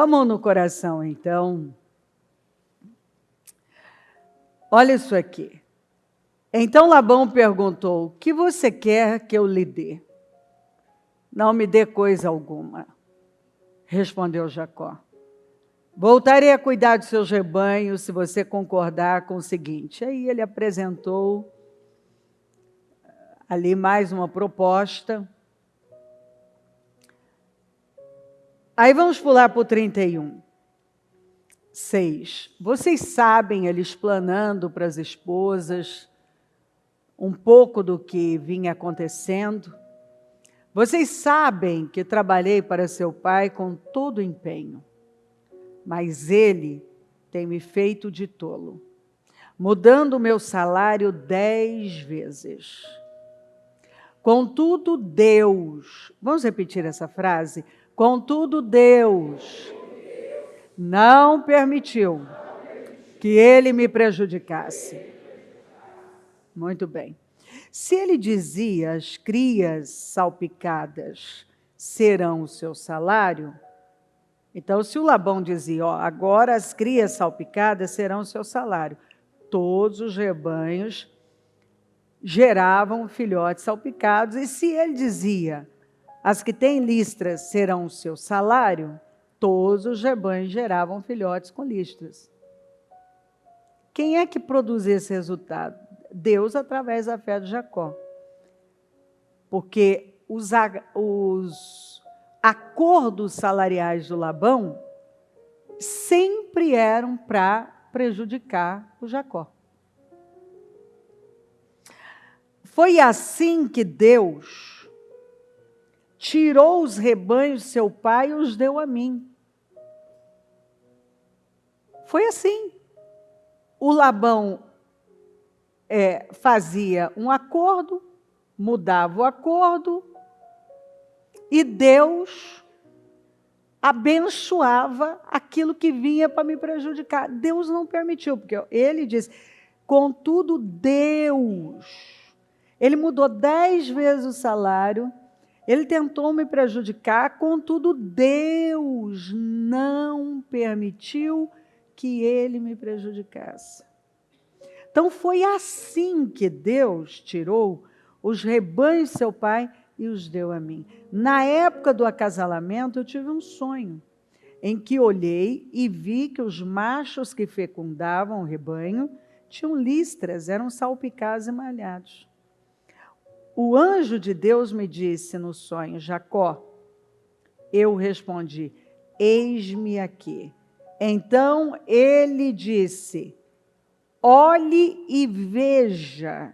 a mão no coração, então, olha isso aqui. Então Labão perguntou: o que você quer que eu lhe dê? Não me dê coisa alguma, respondeu Jacó. Voltarei a cuidar dos seus rebanhos se você concordar com o seguinte. Aí ele apresentou ali mais uma proposta. Aí vamos pular para o 31. 6. Vocês sabem, ele explanando para as esposas um pouco do que vinha acontecendo. Vocês sabem que trabalhei para seu pai com todo empenho, mas ele tem me feito de tolo, mudando o meu salário 10 vezes. Contudo, Deus, vamos repetir essa frase? Contudo, Deus não permitiu que ele me prejudicasse. Muito bem. Se ele dizia, as crias salpicadas serão o seu salário, então se o Labão dizia, agora as crias salpicadas serão o seu salário, todos os rebanhos geravam filhotes salpicados, e se ele dizia, as que têm listras serão o seu salário, todos os rebanhos geravam filhotes com listras. Quem é que produz esse resultado? Deus, através da fé de Jacó. Porque os acordos salariais do Labão sempre eram para prejudicar o Jacó. Foi assim que Deus tirou os rebanhos de seu pai e os deu a mim. Foi assim. O Labão fazia um acordo, mudava o acordo, e Deus abençoava aquilo que vinha para me prejudicar. Deus não permitiu, porque ele disse, contudo Deus, ele mudou 10 vezes o salário, ele tentou me prejudicar, contudo Deus não permitiu que ele me prejudicasse. Então foi assim que Deus tirou os rebanhos de seu pai e os deu a mim. Na época do acasalamento eu tive um sonho, em que olhei e vi que os machos que fecundavam o rebanho tinham listras, eram salpicados e malhados. O anjo de Deus me disse no sonho, Jacó. Eu respondi, eis-me aqui. Então ele disse, olhe e veja.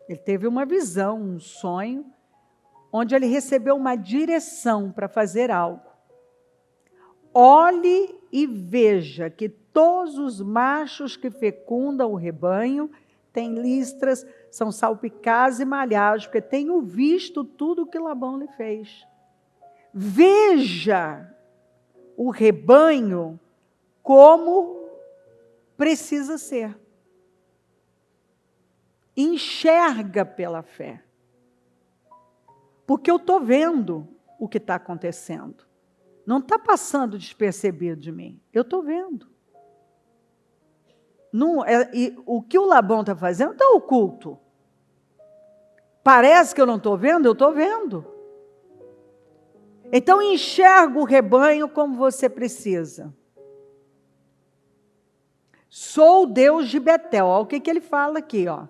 Ele teve uma visão, um sonho, onde ele recebeu uma direção para fazer algo. Olhe e veja que todos os machos que fecundam o rebanho têm listras, são salpicados e malhados, porque tenho visto tudo o que Labão lhe fez. Veja o rebanho como precisa ser. Enxerga pela fé. Porque eu estou vendo o que está acontecendo. Não está passando despercebido de mim. Eu estou vendo. Não, o que o Labão está fazendo está oculto. Parece que eu não estou vendo, eu estou vendo. Então enxerga o rebanho como você precisa. Sou o Deus de Betel. Olha o que ele fala aqui, ó.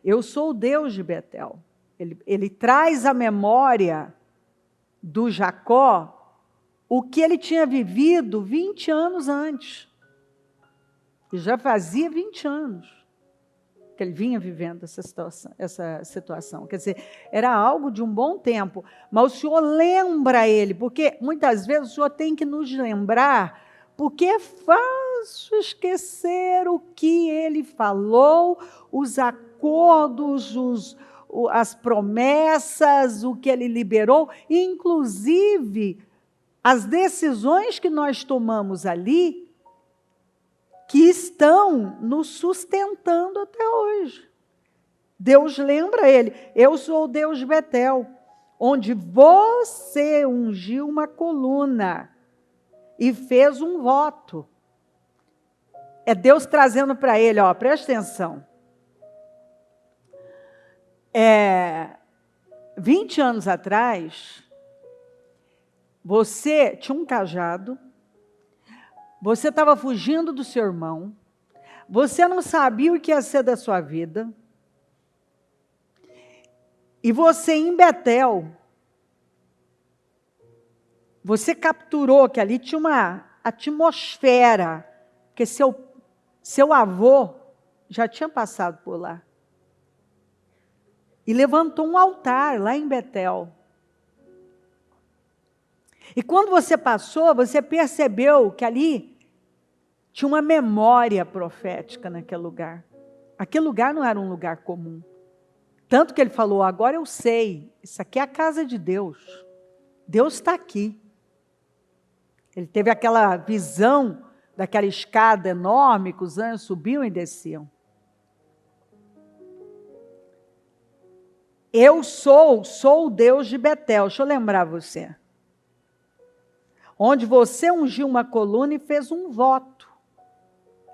Eu sou o Deus de Betel. Ele traz à memória do Jacó o que ele tinha vivido 20 anos antes. E já fazia 20 anos que ele vinha vivendo essa situação. Quer dizer, era algo de um bom tempo. Mas o Senhor lembra ele, porque muitas vezes o Senhor tem que nos lembrar, porque é fácil esquecer o que ele falou, os acordos, as promessas, o que ele liberou, inclusive as decisões que nós tomamos ali, que estão nos sustentando até hoje. Deus lembra ele, eu sou o Deus de Betel, onde você ungiu uma coluna. e fez um voto. É Deus trazendo para ele, ó, presta atenção. 20 anos atrás, você tinha um cajado, você estava fugindo do seu irmão, você não sabia o que ia ser da sua vida, e você em Betel, você capturou que ali tinha uma atmosfera, porque seu avô já tinha passado por lá. E levantou um altar lá em Betel. E quando você passou, você percebeu que ali tinha uma memória profética naquele lugar. Aquele lugar não era um lugar comum. Tanto que ele falou, agora eu sei, isso aqui é a casa de Deus. Deus está aqui. Ele teve aquela visão daquela escada enorme que os anjos subiam e desciam. Eu sou o Deus de Betel. Deixa eu lembrar você. Onde você ungiu uma coluna e fez um voto.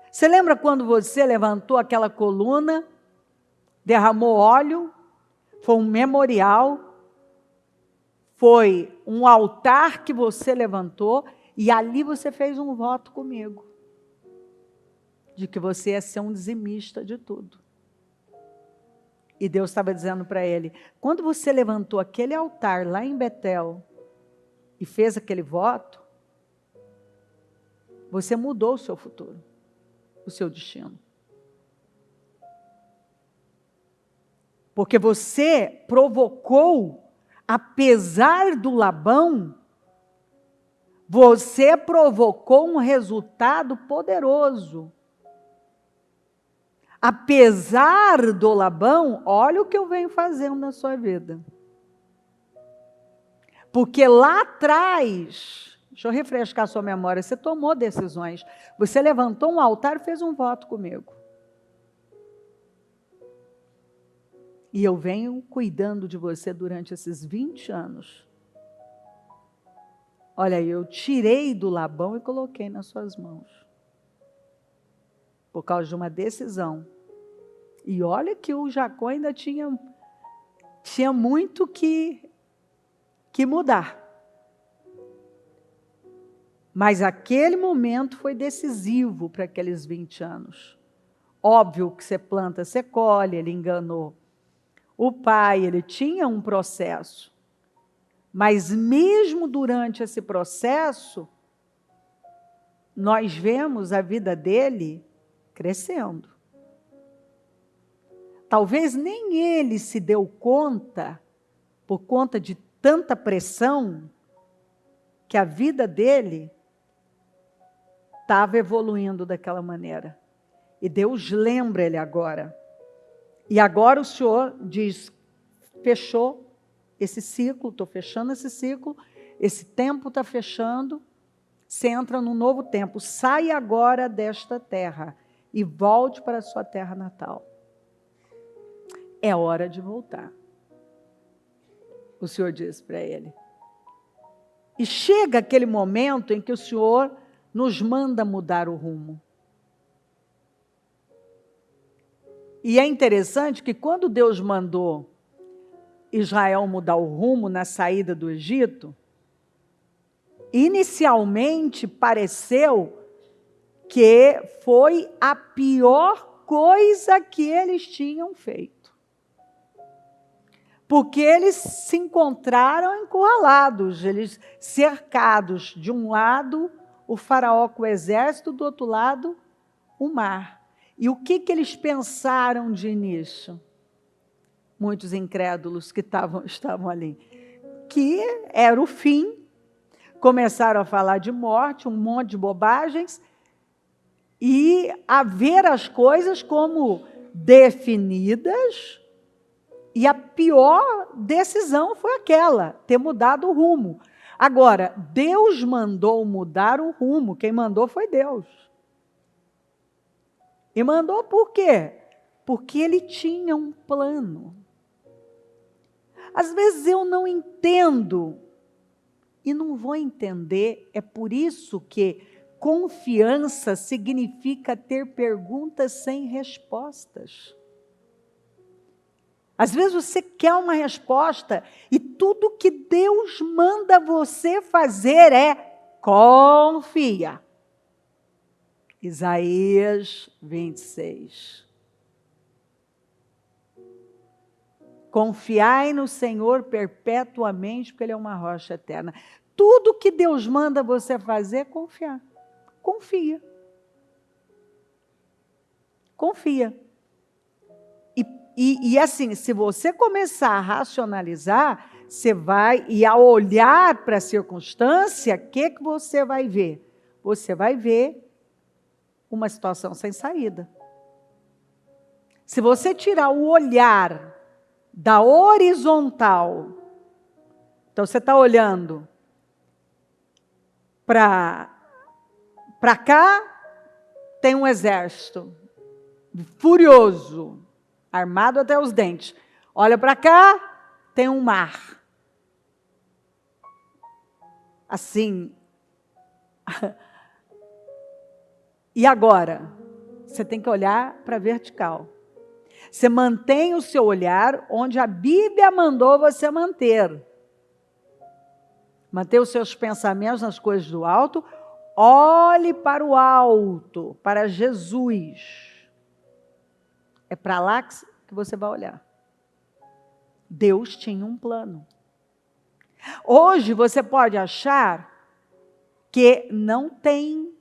Você lembra quando você levantou aquela coluna, derramou óleo, foi um memorial, foi um altar que você levantou e ali você fez um voto comigo. De que você ia ser um dizimista de tudo. E Deus estava dizendo para ele, quando você levantou aquele altar lá em Betel e fez aquele voto, você mudou o seu futuro, o seu destino. Porque você provocou, apesar do Labão, você provocou um resultado poderoso. Apesar do Labão, olha o que eu venho fazendo na sua vida. Porque lá atrás, deixa eu refrescar a sua memória, você tomou decisões. Você levantou um altar e fez um voto comigo. E eu venho cuidando de você durante esses 20 anos. Olha, eu tirei do Labão e coloquei nas suas mãos. Por causa de uma decisão. E olha que o Jacó ainda tinha muito que mudar. Mas aquele momento foi decisivo para aqueles 20 anos. Óbvio que você planta, você colhe, ele enganou. O pai, ele tinha um processo. Mas mesmo durante esse processo, nós vemos a vida dele crescendo. Talvez nem ele se deu conta, por conta de tanta pressão, que a vida dele estava evoluindo daquela maneira. E Deus lembra ele agora. E agora o Senhor diz, fechou esse ciclo, estou fechando esse ciclo, esse tempo está fechando, você entra num novo tempo. Sai agora desta terra e volte para a sua terra natal. É hora de voltar. O Senhor disse para ele. E chega aquele momento em que o Senhor nos manda mudar o rumo. E é interessante que quando Deus mandou Israel mudar o rumo na saída do Egito, inicialmente pareceu que foi a pior coisa que eles tinham feito. Porque eles se encontraram encurralados, eles cercados. De um lado, o faraó com o exército, do outro lado, o mar. E o que eles pensaram de início? Muitos incrédulos que estavam ali. Que era o fim. Começaram a falar de morte, um monte de bobagens. E a ver as coisas como definidas. E a pior decisão foi aquela, ter mudado o rumo. Agora, Deus mandou mudar o rumo, quem mandou foi Deus. E mandou por quê? Porque Ele tinha um plano. Às vezes eu não entendo, e não vão entender. É por isso que confiança significa ter perguntas sem respostas. Às vezes você quer uma resposta e tudo que Deus manda você fazer é confia. Isaías 26. Confiai no Senhor perpetuamente, porque Ele é uma rocha eterna. Tudo que Deus manda você fazer é confiar. Confia. Confia. E assim, se você começar a racionalizar, você vai, e a olhar para a circunstância, o que você vai ver? Você vai ver uma situação sem saída. Se você tirar o olhar da horizontal, então você está olhando para cá, tem um exército furioso, armado até os dentes. Olha para cá, tem um mar. Assim. E agora? Você tem que olhar para a vertical. Você mantém o seu olhar onde a Bíblia mandou você manter. Manter os seus pensamentos nas coisas do alto. Olhe para o alto, para Jesus. É para lá que você vai olhar. Deus tinha um plano. Hoje você pode achar que não tem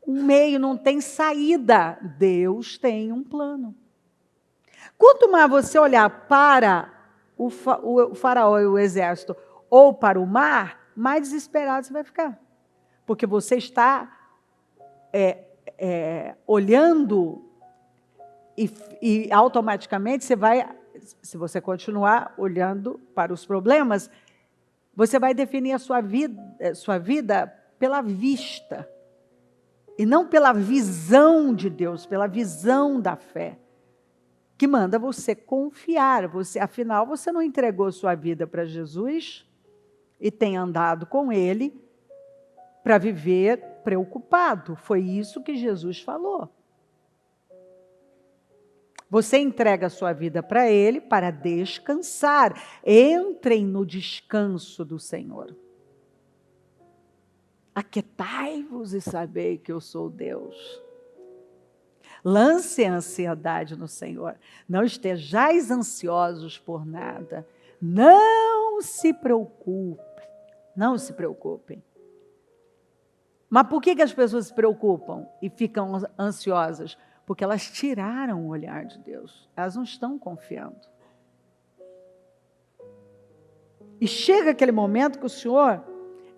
um meio, não tem saída. Deus tem um plano. Quanto mais você olhar para o faraó e o exército, ou para o mar, mais desesperado você vai ficar. Porque você está olhando e automaticamente você vai, se você continuar olhando para os problemas, você vai definir a sua vida pela vista. E não pela visão de Deus, pela visão da fé. Que manda você confiar. Afinal, você não entregou sua vida para Jesus e tem andado com Ele para viver preocupado. Foi isso que Jesus falou. Você entrega a sua vida para Ele para descansar. Entrem no descanso do Senhor. Aquietai-vos e sabei que eu sou Deus. Lance a ansiedade no Senhor. Não estejais ansiosos por nada. Não se preocupem. Não se preocupem. Mas por que as pessoas se preocupam e ficam ansiosas? Porque elas tiraram o olhar de Deus. Elas não estão confiando. E chega aquele momento que o Senhor,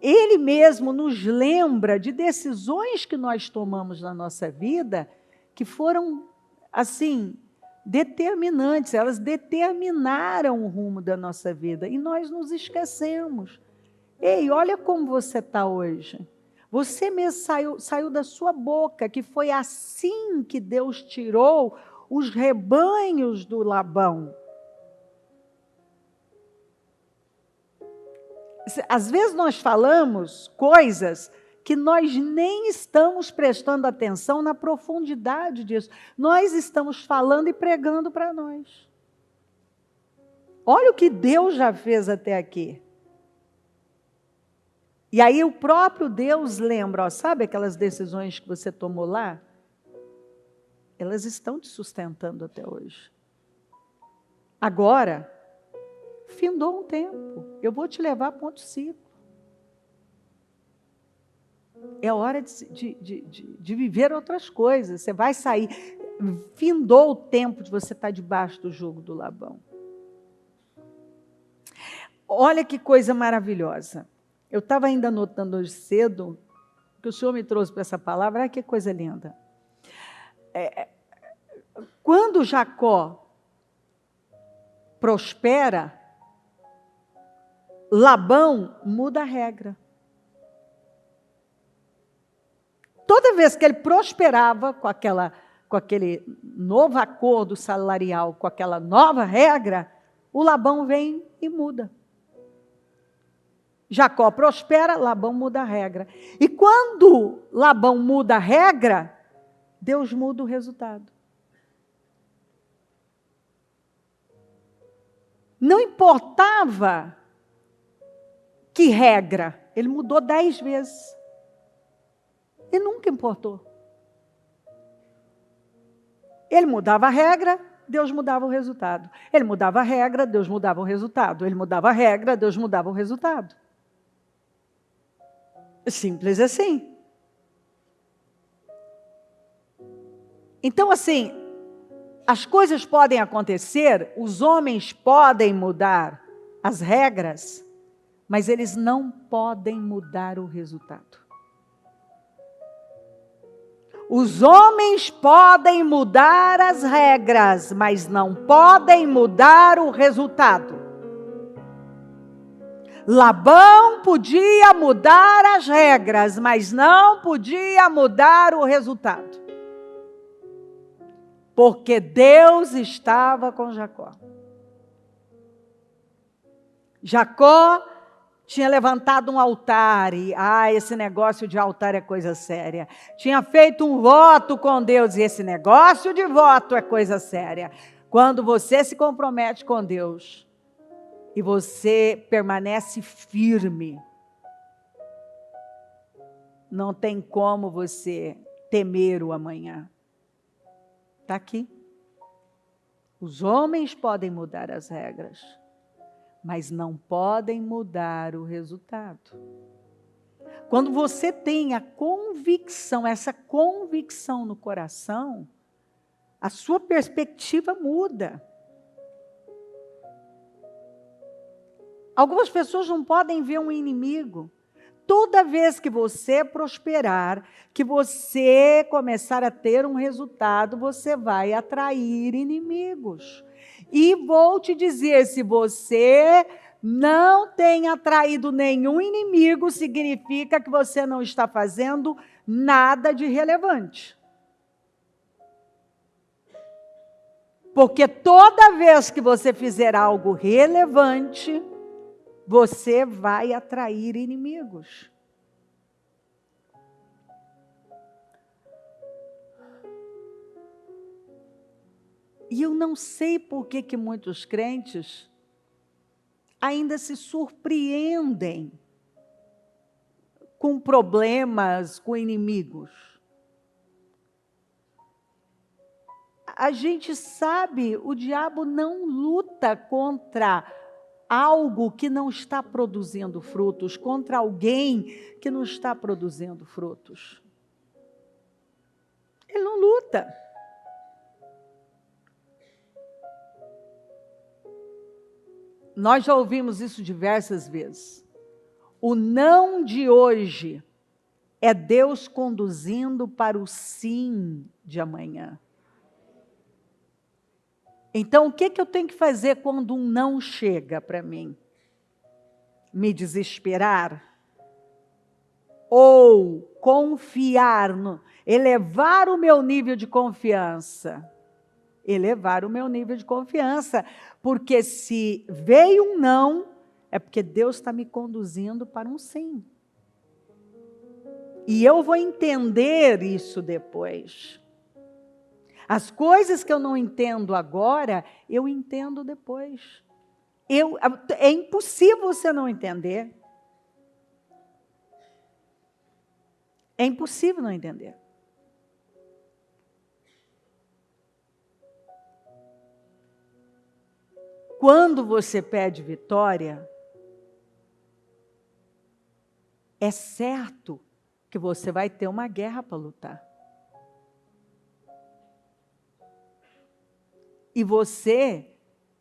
Ele mesmo nos lembra de decisões que nós tomamos na nossa vida, que foram, assim, determinantes. Elas determinaram o rumo da nossa vida. E nós nos esquecemos. Ei, olha como você está hoje. Você mesmo saiu da sua boca, que foi assim que Deus tirou os rebanhos do Labão. Às vezes nós falamos coisas que nós nem estamos prestando atenção na profundidade disso. Nós estamos falando e pregando para nós. Olha o que Deus já fez até aqui. E aí o próprio Deus lembra, sabe aquelas decisões que você tomou lá? Elas estão te sustentando até hoje. Agora, findou um tempo. Eu vou te levar a ponto ciclo. É hora de viver outras coisas. Você vai sair. Findou o tempo de você estar debaixo do jugo do Labão. Olha que coisa maravilhosa. Eu estava ainda anotando hoje cedo, que o Senhor me trouxe para essa palavra. Olha que coisa linda. Quando Jacó prospera, Labão muda a regra. Toda vez que ele prosperava com aquele novo acordo salarial, com aquela nova regra, o Labão vem e muda. Jacó prospera, Labão muda a regra. E quando Labão muda a regra, Deus muda o resultado. Não importava que regra, ele mudou 10 vezes. E nunca importou. Ele mudava a regra, Deus mudava o resultado. Ele mudava a regra, Deus mudava o resultado. Ele mudava a regra, Deus mudava o resultado. Simples assim. Então, assim, as coisas podem acontecer, os homens podem mudar as regras, mas eles não podem mudar o resultado. Os homens podem mudar as regras, mas não podem mudar o resultado. Labão podia mudar as regras, mas não podia mudar o resultado. Porque Deus estava com Jacó. Jacó tinha levantado um altar e, esse negócio de altar é coisa séria. Tinha feito um voto com Deus e esse negócio de voto é coisa séria. Quando você se compromete com Deus e você permanece firme, não tem como você temer o amanhã. Está aqui. Os homens podem mudar as regras, mas não podem mudar o resultado. Quando você tem a convicção, essa convicção no coração, a sua perspectiva muda. Algumas pessoas não podem ver um inimigo. Toda vez que você prosperar, que você começar a ter um resultado, você vai atrair inimigos. E vou te dizer, se você não tem atraído nenhum inimigo, significa que você não está fazendo nada de relevante. Porque toda vez que você fizer algo relevante, você vai atrair inimigos. E eu não sei por que muitos crentes ainda se surpreendem com problemas, com inimigos. A gente sabe, o diabo não luta contra algo que não está produzindo frutos, contra alguém que não está produzindo frutos. Ele não luta. Nós já ouvimos isso diversas vezes. O não de hoje é Deus conduzindo para o sim de amanhã. Então, o que eu tenho que fazer quando um não chega para mim? Me desesperar? Ou confiar, elevar o meu nível de confiança? Elevar o meu nível de confiança, porque se veio um não, é porque Deus está me conduzindo para um sim. E eu vou entender isso depois. As coisas que eu não entendo agora, eu entendo depois. É impossível você não entender. É impossível não entender. Quando você pede vitória, é certo que você vai ter uma guerra para lutar. E você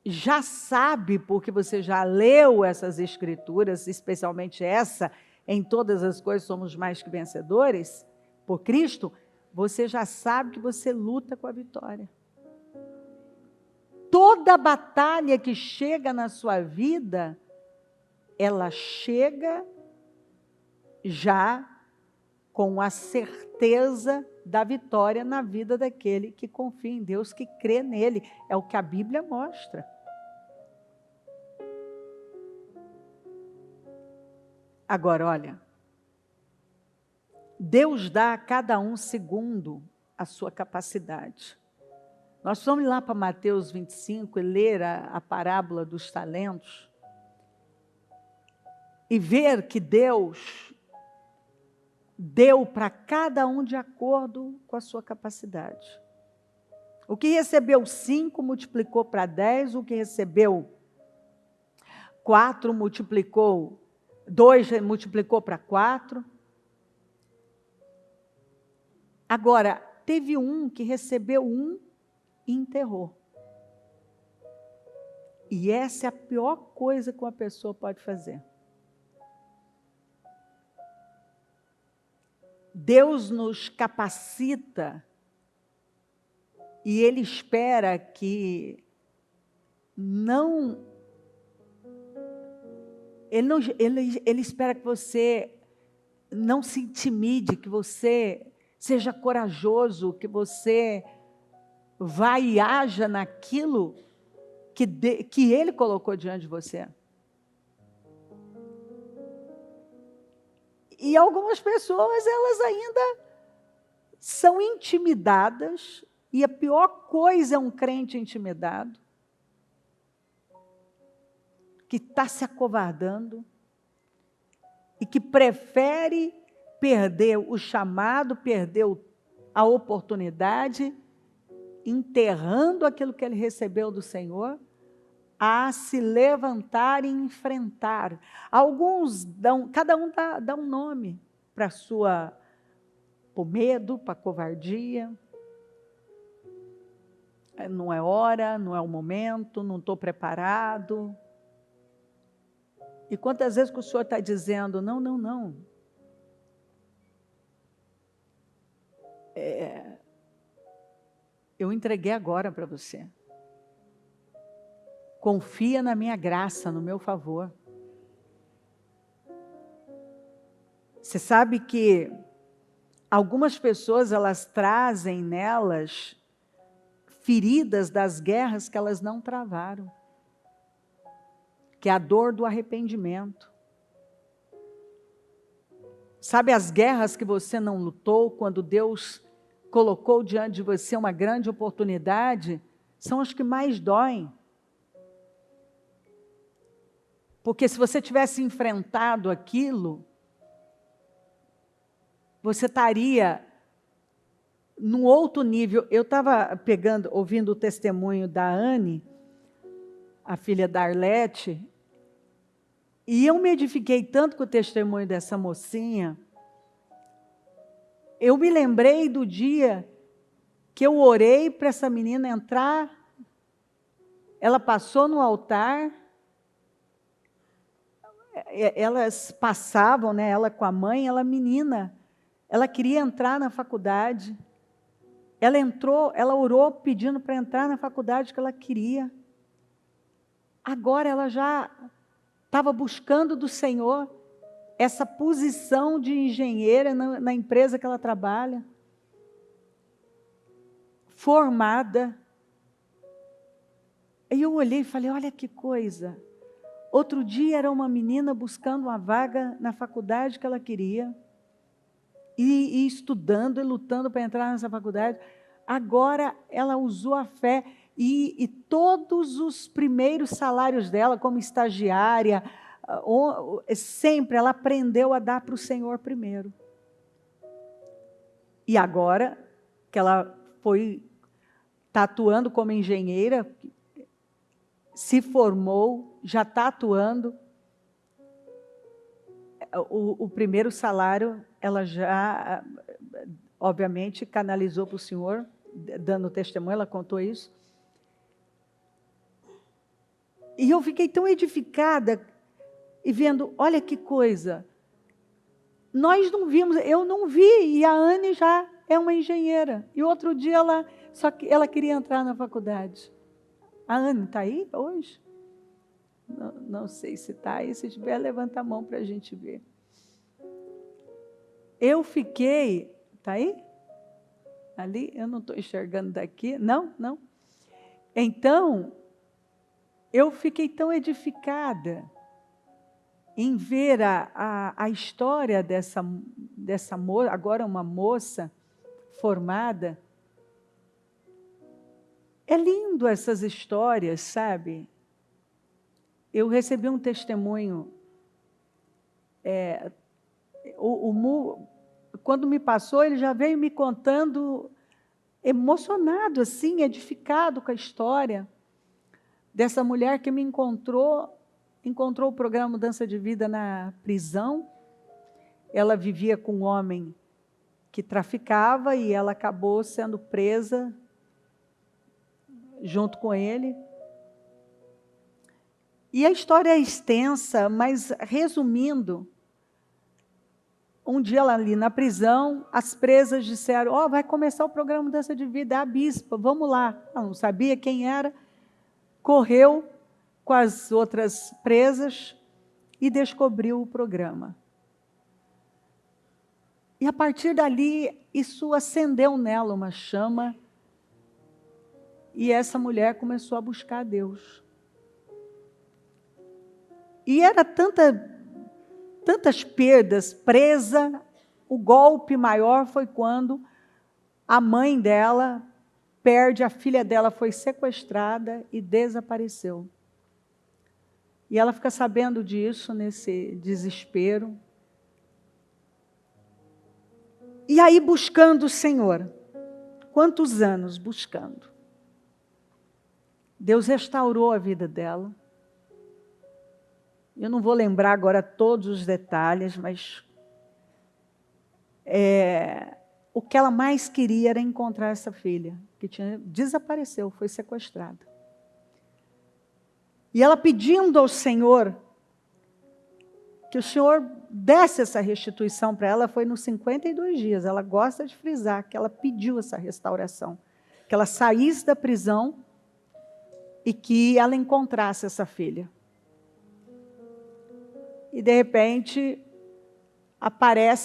já sabe, porque você já leu essas escrituras, especialmente essa, em todas as coisas somos mais que vencedores, por Cristo, você já sabe que você luta com a vitória. Toda batalha que chega na sua vida, ela chega já com a certeza da vitória na vida daquele que confia em Deus, que crê nele. É o que a Bíblia mostra. Agora, olha, Deus dá a cada um segundo a sua capacidade. Nós vamos lá para Mateus 25 e ler a parábola dos talentos e ver que Deus deu para cada um de acordo com a sua capacidade. O que recebeu 5 multiplicou para 10, o que recebeu 4 multiplicou, 2 multiplicou para 4. Agora, teve um que recebeu 1 e enterrou. E essa é a pior coisa que uma pessoa pode fazer. Deus nos capacita e Ele espera que Ele espera que você não se intimide, que você seja corajoso, que você vá e haja naquilo que Ele colocou diante de você. E algumas pessoas, elas ainda são intimidadas, e a pior coisa é um crente intimidado, que está se acovardando, e que prefere perder o chamado, perder a oportunidade, enterrando aquilo que ele recebeu do Senhor, a se levantar e enfrentar. Alguns cada um dá um nome para o medo, para a covardia. Não é hora, não é o momento, não estou preparado. E quantas vezes que o Senhor está dizendo, não. Eu entreguei agora para você. Confia na minha graça, no meu favor. Você sabe que algumas pessoas, elas trazem nelas feridas das guerras que elas não travaram, que é a dor do arrependimento. Sabe as guerras que você não lutou, quando Deus colocou diante de você uma grande oportunidade, são as que mais doem. Porque se você tivesse enfrentado aquilo, você estaria num outro nível. Eu estava ouvindo o testemunho da Anne, a filha da Arlete, e eu me edifiquei tanto com o testemunho dessa mocinha. Eu me lembrei do dia que eu orei para essa menina entrar, ela passou no altar, elas passavam, né, ela com a mãe, ela menina, ela queria entrar na faculdade, ela entrou, ela orou pedindo para entrar na faculdade que ela queria. Agora ela já estava buscando do Senhor essa posição de engenheira na empresa que ela trabalha, formada. Aí eu olhei e falei, olha que coisa. Outro dia era uma menina buscando uma vaga na faculdade que ela queria, e estudando e lutando para entrar nessa faculdade. Agora ela usou a fé, e todos os primeiros salários dela, como estagiária, sempre ela aprendeu a dar para o Senhor primeiro. E agora que ela está atuando como engenheira, se formou, já está atuando, o primeiro salário ela já, obviamente, canalizou para o Senhor, dando testemunho, ela contou isso. E eu fiquei tão edificada, e vendo, olha que coisa, nós não vimos, eu não vi, e a Anne já é uma engenheira, e outro dia ela queria entrar na faculdade. A Anne está aí hoje? Não sei se está aí, se tiver, levanta a mão para a gente ver. Eu fiquei, está aí? Ali? Eu não estou enxergando daqui, não? Então, eu fiquei tão edificada, em ver a história dessa moça, agora uma moça formada. É lindo essas histórias, sabe? Eu recebi um testemunho, quando me passou, ele já veio me contando, emocionado, assim, edificado com a história dessa mulher que me encontrou o programa Mudança de Vida na prisão. Ela vivia com um homem que traficava e ela acabou sendo presa junto com ele. E a história é extensa, mas resumindo, um dia ela ali na prisão, as presas disseram, vai começar o programa Mudança de Vida, é a bispa, vamos lá. Ela não sabia quem era, correu com as outras presas e descobriu o programa. E a partir dali, isso acendeu nela uma chama, e essa mulher começou a buscar a Deus. E era tantas perdas, presa. O golpe maior foi quando a mãe dela perde, a filha dela foi sequestrada e desapareceu. E ela fica sabendo disso, nesse desespero. E aí buscando o Senhor. Quantos anos buscando? Deus restaurou a vida dela. Eu não vou lembrar agora todos os detalhes, mas o que ela mais queria era encontrar essa filha, que desapareceu, foi sequestrada. E ela pedindo ao Senhor, que o Senhor desse essa restituição para ela, foi nos 52 dias. Ela gosta de frisar que ela pediu essa restauração, que ela saísse da prisão e que ela encontrasse essa filha. E, de repente,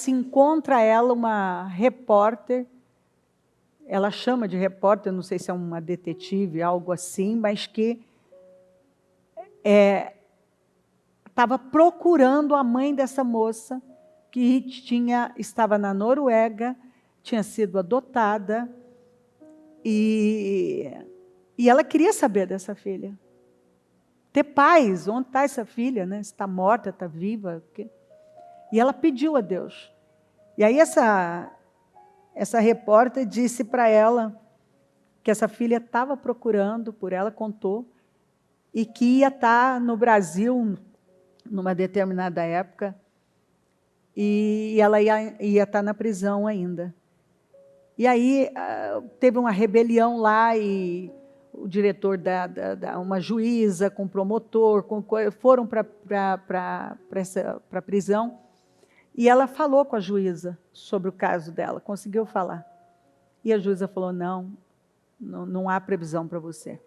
encontra ela uma repórter, ela chama de repórter, não sei se é uma detetive, algo assim, mas que estava procurando a mãe dessa moça, que estava na Noruega, tinha sido adotada, e ela queria saber dessa filha. Ter paz, onde está essa filha, né? Se está morta, está viva. E ela pediu a Deus. E aí essa repórter disse para ela que essa filha estava procurando por ela, contou, e que ia estar no Brasil numa determinada época, e ela ia estar na prisão ainda. E aí teve uma rebelião lá, e o diretor uma juíza com promotor, foram para a prisão, e ela falou com a juíza sobre o caso dela, conseguiu falar. E a juíza falou, não há previsão para você.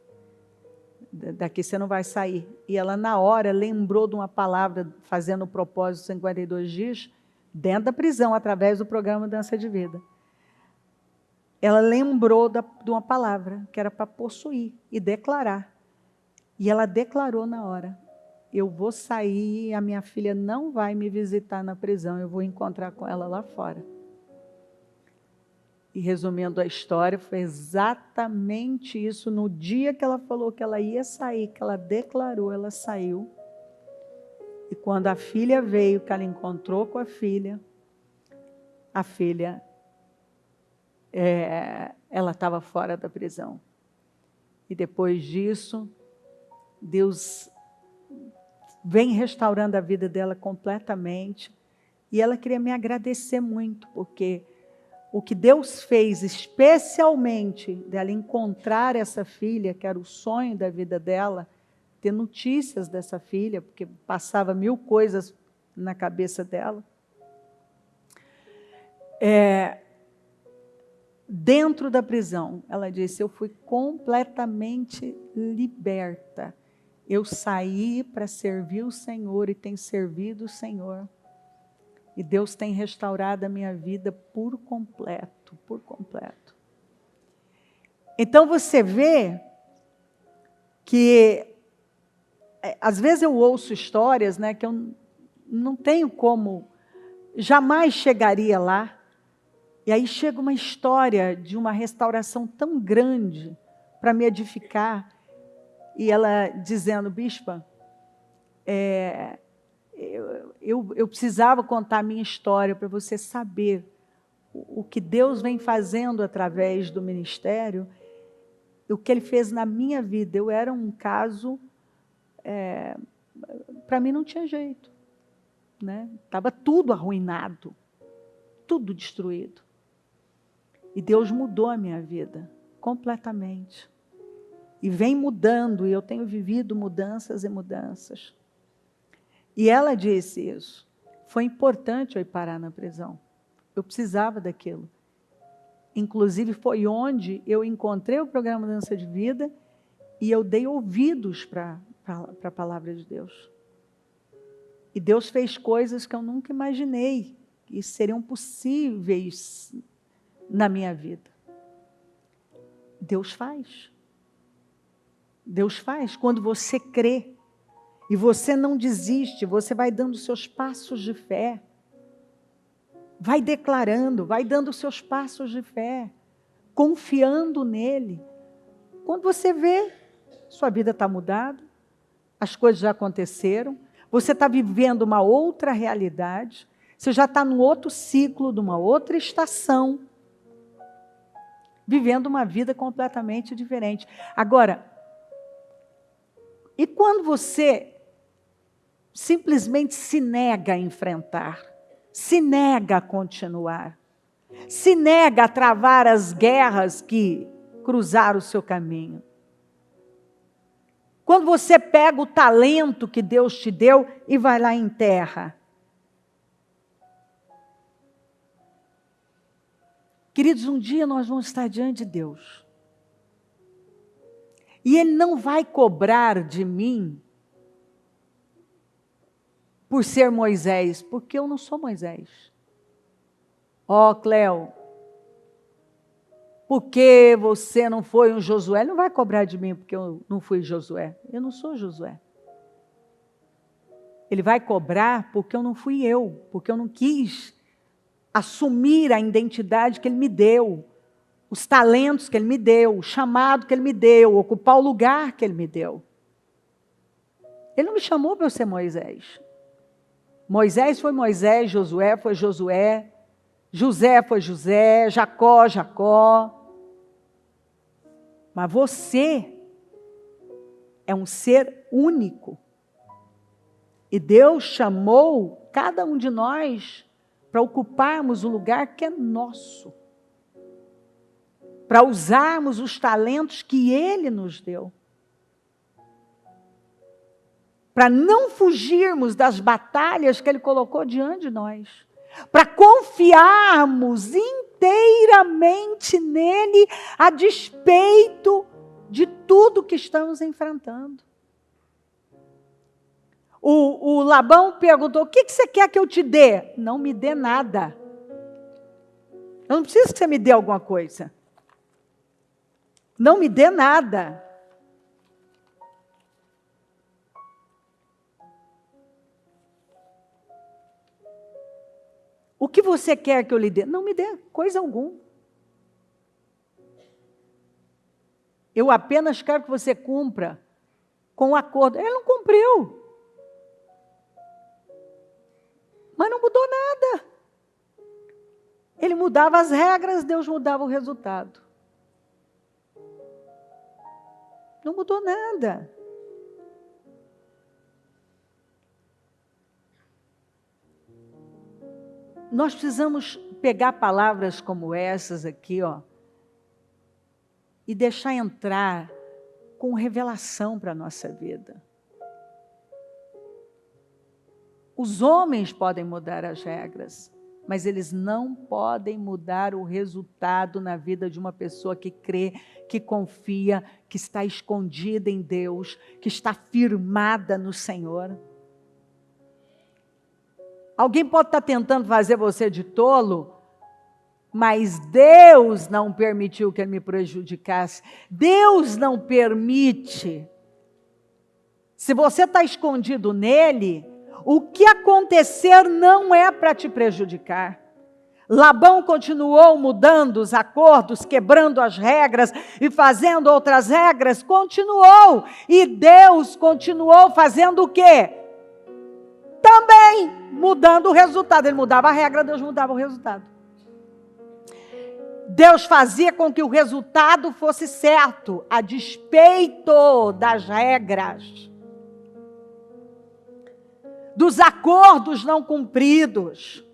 Daqui você não vai sair. E ela, na hora, lembrou de uma palavra, fazendo o propósito 52 dias, dentro da prisão, através do programa Mudança de Vida. Ela lembrou de uma palavra, que era para possuir e declarar. E ela declarou na hora, eu vou sair e a minha filha não vai me visitar na prisão, eu vou encontrar com ela lá fora. E resumindo a história, foi exatamente isso. No dia que ela falou que ela ia sair, que ela declarou, ela saiu. E quando a filha veio, que ela encontrou com a filha ela estava fora da prisão. E depois disso, Deus vem restaurando a vida dela completamente. E ela queria me agradecer muito, porque o que Deus fez, especialmente dela encontrar essa filha, que era o sonho da vida dela, ter notícias dessa filha, porque passava 1000 coisas na cabeça dela. Dentro da prisão, ela disse, eu fui completamente liberta. Eu saí para servir o Senhor e tenho servido o Senhor. E Deus tem restaurado a minha vida por completo, por completo. Então você vê que, às vezes eu ouço histórias, né, que eu não tenho como, jamais chegaria lá. E aí chega uma história de uma restauração tão grande para me edificar. E ela dizendo, bispa, eu precisava contar a minha história para você saber o que Deus vem fazendo através do ministério, o que Ele fez na minha vida. Eu era um caso, para mim não tinha jeito, né? Estava tudo arruinado, tudo destruído. E Deus mudou a minha vida completamente. E vem mudando, e eu tenho vivido mudanças e mudanças. E ela disse isso. Foi importante eu ir parar na prisão. Eu precisava daquilo. Inclusive foi onde eu encontrei o programa Mudança de Vida e eu dei ouvidos para a palavra de Deus. E Deus fez coisas que eu nunca imaginei que seriam possíveis na minha vida. Deus faz. Deus faz quando você crê. E você não desiste, você vai dando seus passos de fé. Vai declarando, vai dando seus passos de fé. Confiando nele. Quando você vê, sua vida está mudada. As coisas já aconteceram. Você está vivendo uma outra realidade. Você já está num outro ciclo, numa outra estação. Vivendo uma vida completamente diferente. Agora, e quando você simplesmente se nega a enfrentar, se nega a continuar, se nega a travar as guerras que cruzaram o seu caminho? Quando você pega o talento que Deus te deu e vai lá e enterra. Queridos, um dia nós vamos estar diante de Deus. E Ele não vai cobrar de mim por ser Moisés, porque eu não sou Moisés. Ó, Cléo, porque você não foi um Josué? Ele não vai cobrar de mim porque eu não fui Josué. Eu não sou Josué. Ele vai cobrar porque eu não fui eu, porque eu não quis assumir a identidade que Ele me deu, os talentos que Ele me deu, o chamado que Ele me deu, ocupar o lugar que Ele me deu. Ele não me chamou para eu ser Moisés. Moisés foi Moisés, Josué foi Josué, José foi José, Jacó, Jacó. Mas você é um ser único. E Deus chamou cada um de nós para ocuparmos o lugar que é nosso. Para usarmos os talentos que Ele nos deu. Para não fugirmos das batalhas que Ele colocou diante de nós. Para confiarmos inteiramente nele, a despeito de tudo que estamos enfrentando. O Labão perguntou, o que você quer que eu te dê? Não me dê nada. Eu não preciso que você me dê alguma coisa. Não me dê nada. O que você quer que eu lhe dê? Não me dê coisa alguma. Eu apenas quero que você cumpra com o acordo. Ele não cumpriu. Mas não mudou nada. Ele mudava as regras, Deus mudava o resultado. Não mudou nada. Nós precisamos pegar palavras como essas aqui, ó, e deixar entrar com revelação para a nossa vida. Os homens podem mudar as regras, mas eles não podem mudar o resultado na vida de uma pessoa que crê, que confia, que está escondida em Deus, que está firmada no Senhor. Alguém pode estar tentando fazer você de tolo, mas Deus não permitiu que ele me prejudicasse. Deus não permite. Se você está escondido nele, O que acontecer não é para te prejudicar. Labão continuou mudando os acordos, quebrando as regras e fazendo outras regras, continuou. E Deus continuou fazendo o quê? Também mudando o resultado. Ele mudava a regra, Deus mudava o resultado. Deus fazia com que o resultado fosse certo, a despeito das regras, dos acordos não cumpridos.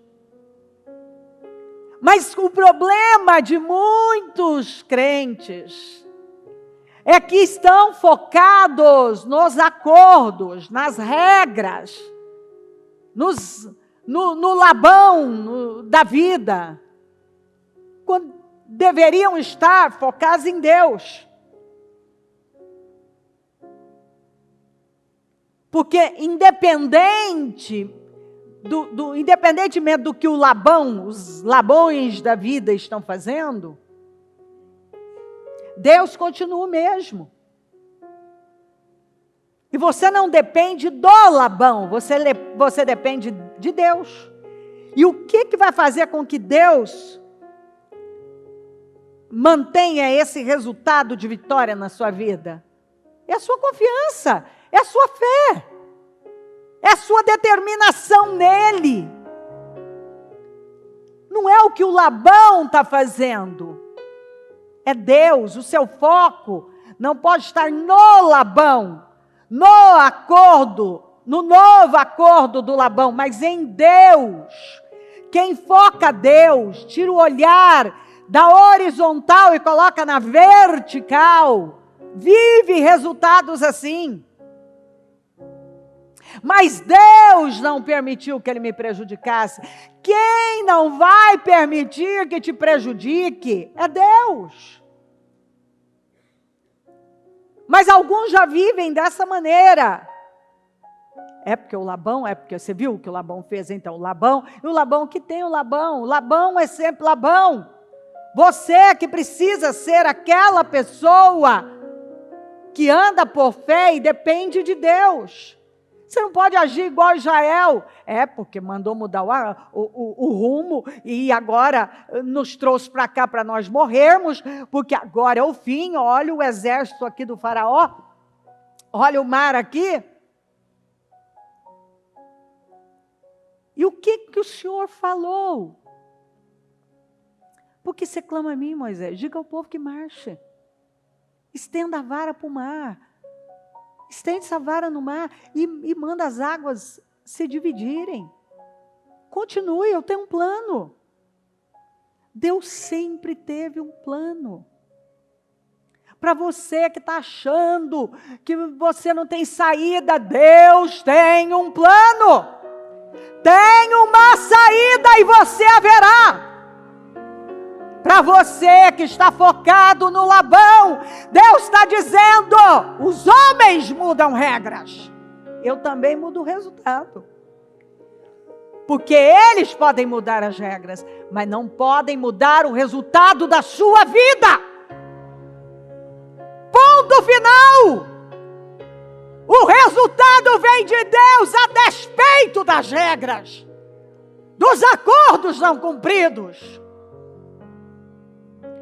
Mas o problema de muitos crentes é que estão focados nos acordos, nas regras, no Labão da vida, quando deveriam estar focados em Deus. Porque independentemente do que os Labões da vida estão fazendo, Deus continua o mesmo. E você não depende do Labão, você depende de Deus. E o que vai fazer com que Deus mantenha esse resultado de vitória na sua vida? É a sua confiança, é a sua fé, é a sua determinação nele. Não é o que o Labão está fazendo, é Deus. O seu foco não pode estar no Labão, no acordo, no novo acordo do Labão, mas em Deus. Quem foca Deus, tira o olhar da horizontal e coloca na vertical, vive resultados assim. Mas Deus não permitiu que ele me prejudicasse. Quem não vai permitir que te prejudique é Deus. Mas alguns já vivem dessa maneira. É porque o Labão, é porque você viu o que o Labão fez, então o Labão, e o Labão que tem o Labão é sempre Labão. Você é que precisa ser aquela pessoa que anda por fé e depende de Deus. Você não pode agir igual Israel. É porque mandou mudar o rumo e agora nos trouxe para cá para nós morrermos, porque agora é o fim. Olha o exército aqui do faraó. Olha o mar aqui. E o que o Senhor falou? Porque você clama a mim, Moisés? Diga ao povo que marche. Estenda a vara para o mar. Estende essa vara no mar e manda as águas se dividirem. Continue, eu tenho um plano. Deus sempre teve um plano. Para você que está achando que você não tem saída, Deus tem um plano. Tem uma saída e você haverá. Para você que está focado no Labão, Deus está dizendo, os homens mudam regras. Eu também mudo o resultado. Porque eles podem mudar as regras, mas não podem mudar o resultado da sua vida. Ponto final. O resultado vem de Deus a despeito das regras, dos acordos não cumpridos.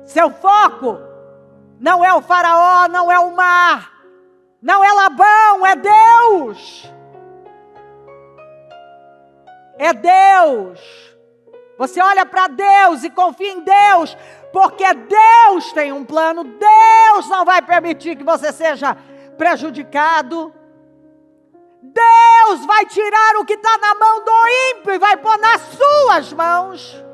Seu foco não é o faraó, não é o mar, não é Labão, é Deus. É Deus. Você olha para Deus e confia em Deus, porque Deus tem um plano. Deus não vai permitir que você seja prejudicado. Deus vai tirar o que está na mão do ímpio e vai pôr nas suas mãos.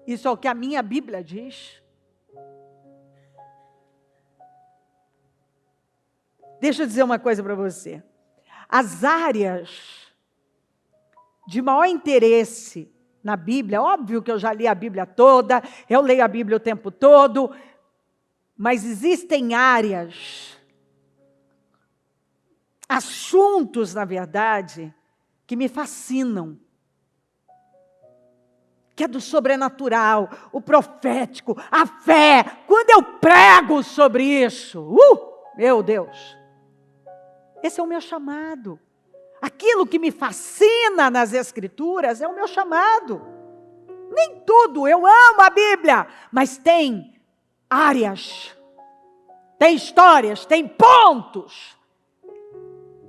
Isso é o que a minha Bíblia diz. Deixa eu dizer uma coisa para você. As áreas de maior interesse na Bíblia, óbvio que eu já li a Bíblia toda, eu leio a Bíblia o tempo todo, mas existem áreas, assuntos, na verdade, que me fascinam. Que é do sobrenatural, o profético, a fé. Quando eu prego sobre isso, meu Deus, Esse é o meu chamado. Aquilo que me fascina nas Escrituras é o meu chamado. Nem tudo, eu amo a Bíblia, mas tem áreas, tem histórias, tem pontos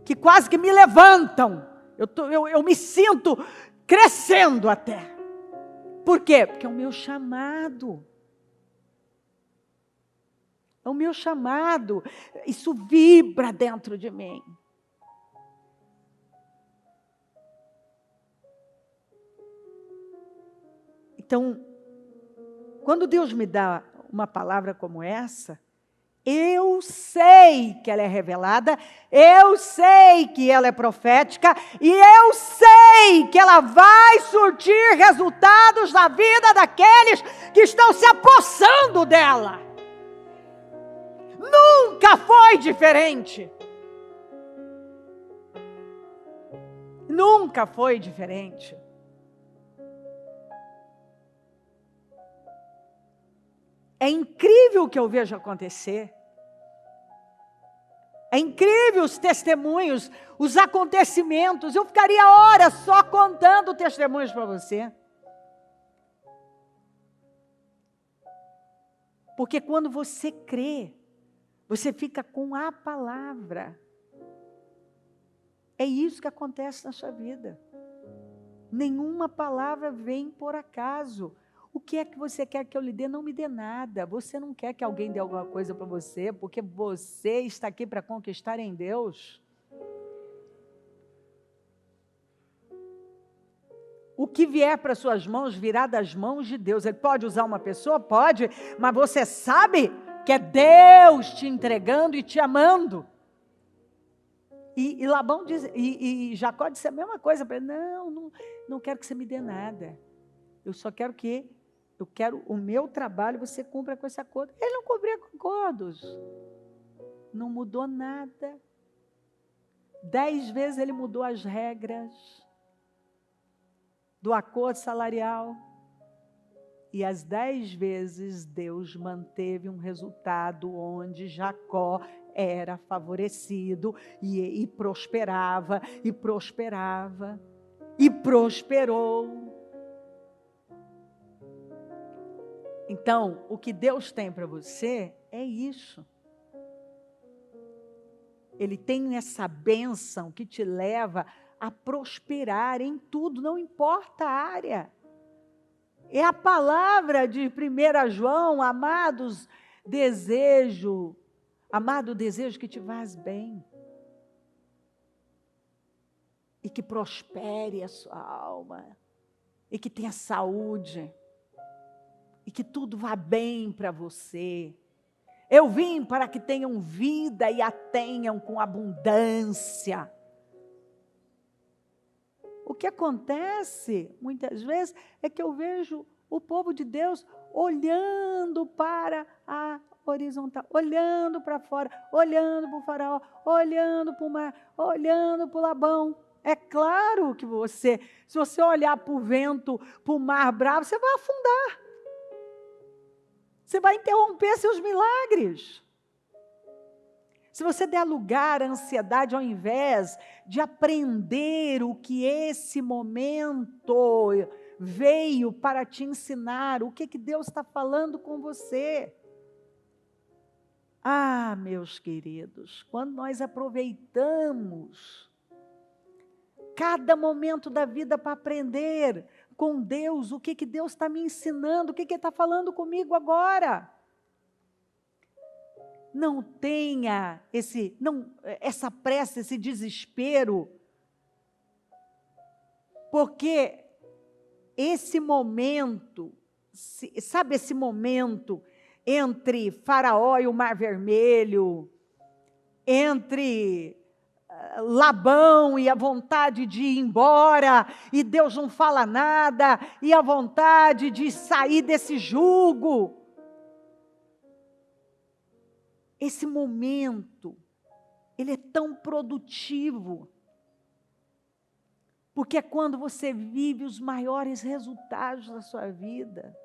que quase que me levantam. Eu me sinto crescendo até. Por quê? Porque é o meu chamado. É o meu chamado. Isso vibra dentro de mim. Então, quando Deus me dá uma palavra como essa, eu sei que ela é revelada, eu sei que ela é profética, e eu sei que ela vai surtir resultados na vida daqueles que estão se apossando dela. Nunca foi diferente. Nunca foi diferente. É incrível o que eu vejo acontecer. É incrível os testemunhos, os acontecimentos. Eu ficaria horas só contando testemunhos para você. Porque quando você crê, você fica com a palavra. É isso que acontece na sua vida. Nenhuma palavra vem por acaso. O que é que você quer que eu lhe dê? Não me dê nada. Você não quer que alguém dê alguma coisa para você, porque você está aqui para conquistar em Deus. O que vier para suas mãos virá das mãos de Deus. Ele pode usar uma pessoa? Pode, mas você sabe que é Deus te entregando e te amando. E Labão diz, e Jacó disse a mesma coisa para ele: não quero que você me dê nada. Eu só quero o meu trabalho, você cumpra com esse acordo. Ele não cumpria com acordos. Não mudou nada. 10 vezes ele mudou as regras do acordo salarial. E as 10 vezes Deus manteve um resultado onde Jacó era favorecido e prosperava, e prosperava, e prosperou. Então, o que Deus tem para você é isso. Ele tem essa bênção que te leva a prosperar em tudo, não importa a área. É a palavra de 1 João, amado desejo que te faz bem. E que prospere a sua alma. E que tenha saúde. E que tudo vá bem para você. Eu vim para que tenham vida e a tenham com abundância. O que acontece, muitas vezes, é que eu vejo o povo de Deus olhando para a horizontal, olhando para fora, olhando para o faraó, olhando para o mar, olhando para o Labão. É claro que se você olhar para o vento, para o mar bravo, você vai afundar. Você vai interromper seus milagres. Se você der lugar à ansiedade, ao invés de aprender o que esse momento veio para te ensinar, o que Deus está falando com você. Ah, meus queridos, quando nós aproveitamos cada momento da vida para aprender com Deus, o que Deus está me ensinando, o que Ele está falando comigo agora. Não tenha essa pressa, esse desespero, porque esse momento, sabe esse momento entre Faraó e o Mar Vermelho, entre Labão e a vontade de ir embora, e Deus não fala nada, e a vontade de sair desse jugo. Esse momento, ele é tão produtivo, porque é quando você vive os maiores resultados da sua vida.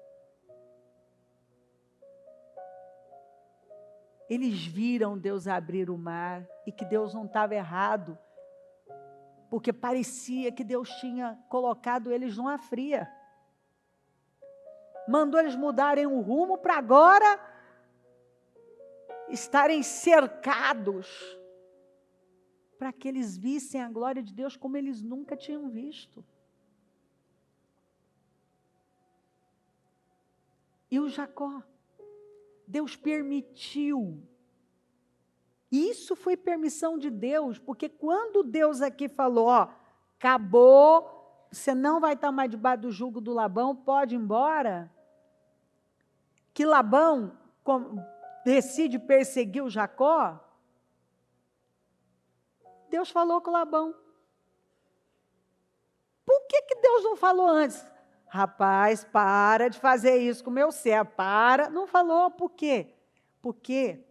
Eles viram Deus abrir o mar e que Deus não estava errado, porque parecia que Deus tinha colocado eles numa fria. Mandou eles mudarem o rumo para agora estarem cercados, para que eles vissem a glória de Deus como eles nunca tinham visto. E o Jacó, Deus permitiu. Isso foi permissão de Deus, porque quando Deus aqui falou, ó, acabou, você não vai estar mais debaixo do jugo do Labão, pode ir embora. Que Labão decide perseguir o Jacó, Deus falou com Labão. Por que Deus não falou antes? Rapaz, para de fazer isso com o meu servo, para. Não falou, por quê? Porque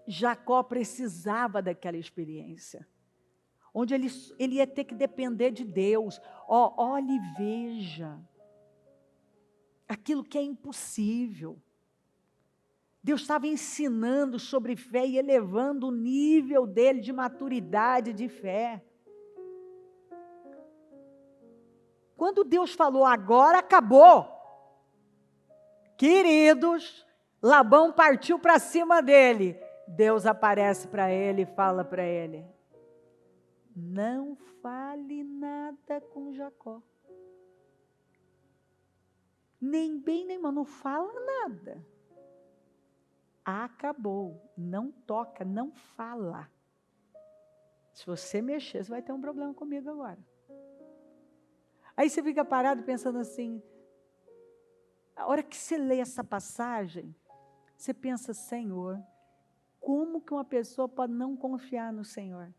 Jacó precisava daquela experiência, onde ele ia ter que depender de Deus. Olhe e veja aquilo que é impossível. Deus estava ensinando sobre fé e elevando o nível dele de maturidade de fé. Quando Deus falou, agora acabou, queridos, Labão partiu para cima dele. Deus aparece para ele e fala para ele, não fale nada com Jacó. Nem bem nem mal, não fala nada. Acabou, não toca, não fala. Se você mexer, você vai ter um problema comigo agora. Aí você fica parado pensando assim, a hora que você lê essa passagem, você pensa, Senhor, como que uma pessoa pode não confiar no Senhor?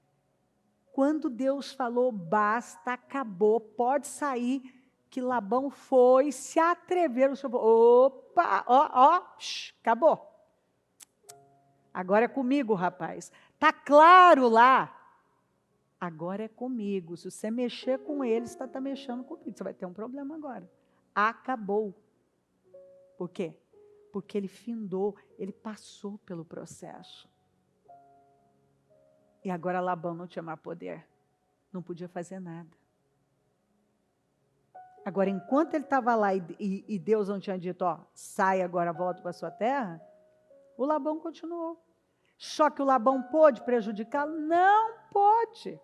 Quando Deus falou, basta, acabou, pode sair, que Labão foi, se atreveu, o Senhor falou, opa, acabou. Agora é comigo, rapaz. Está claro lá. Agora é comigo. Se você mexer com ele, você está mexendo comigo. Você vai ter um problema agora. Acabou. Por quê? Porque ele findou, ele passou pelo processo. E agora Labão não tinha mais poder. Não podia fazer nada. Agora, enquanto ele estava lá e Deus não tinha dito, ó, sai agora, volta para a sua terra, o Labão continuou. Só que o Labão pôde prejudicá-lo? Não pôde.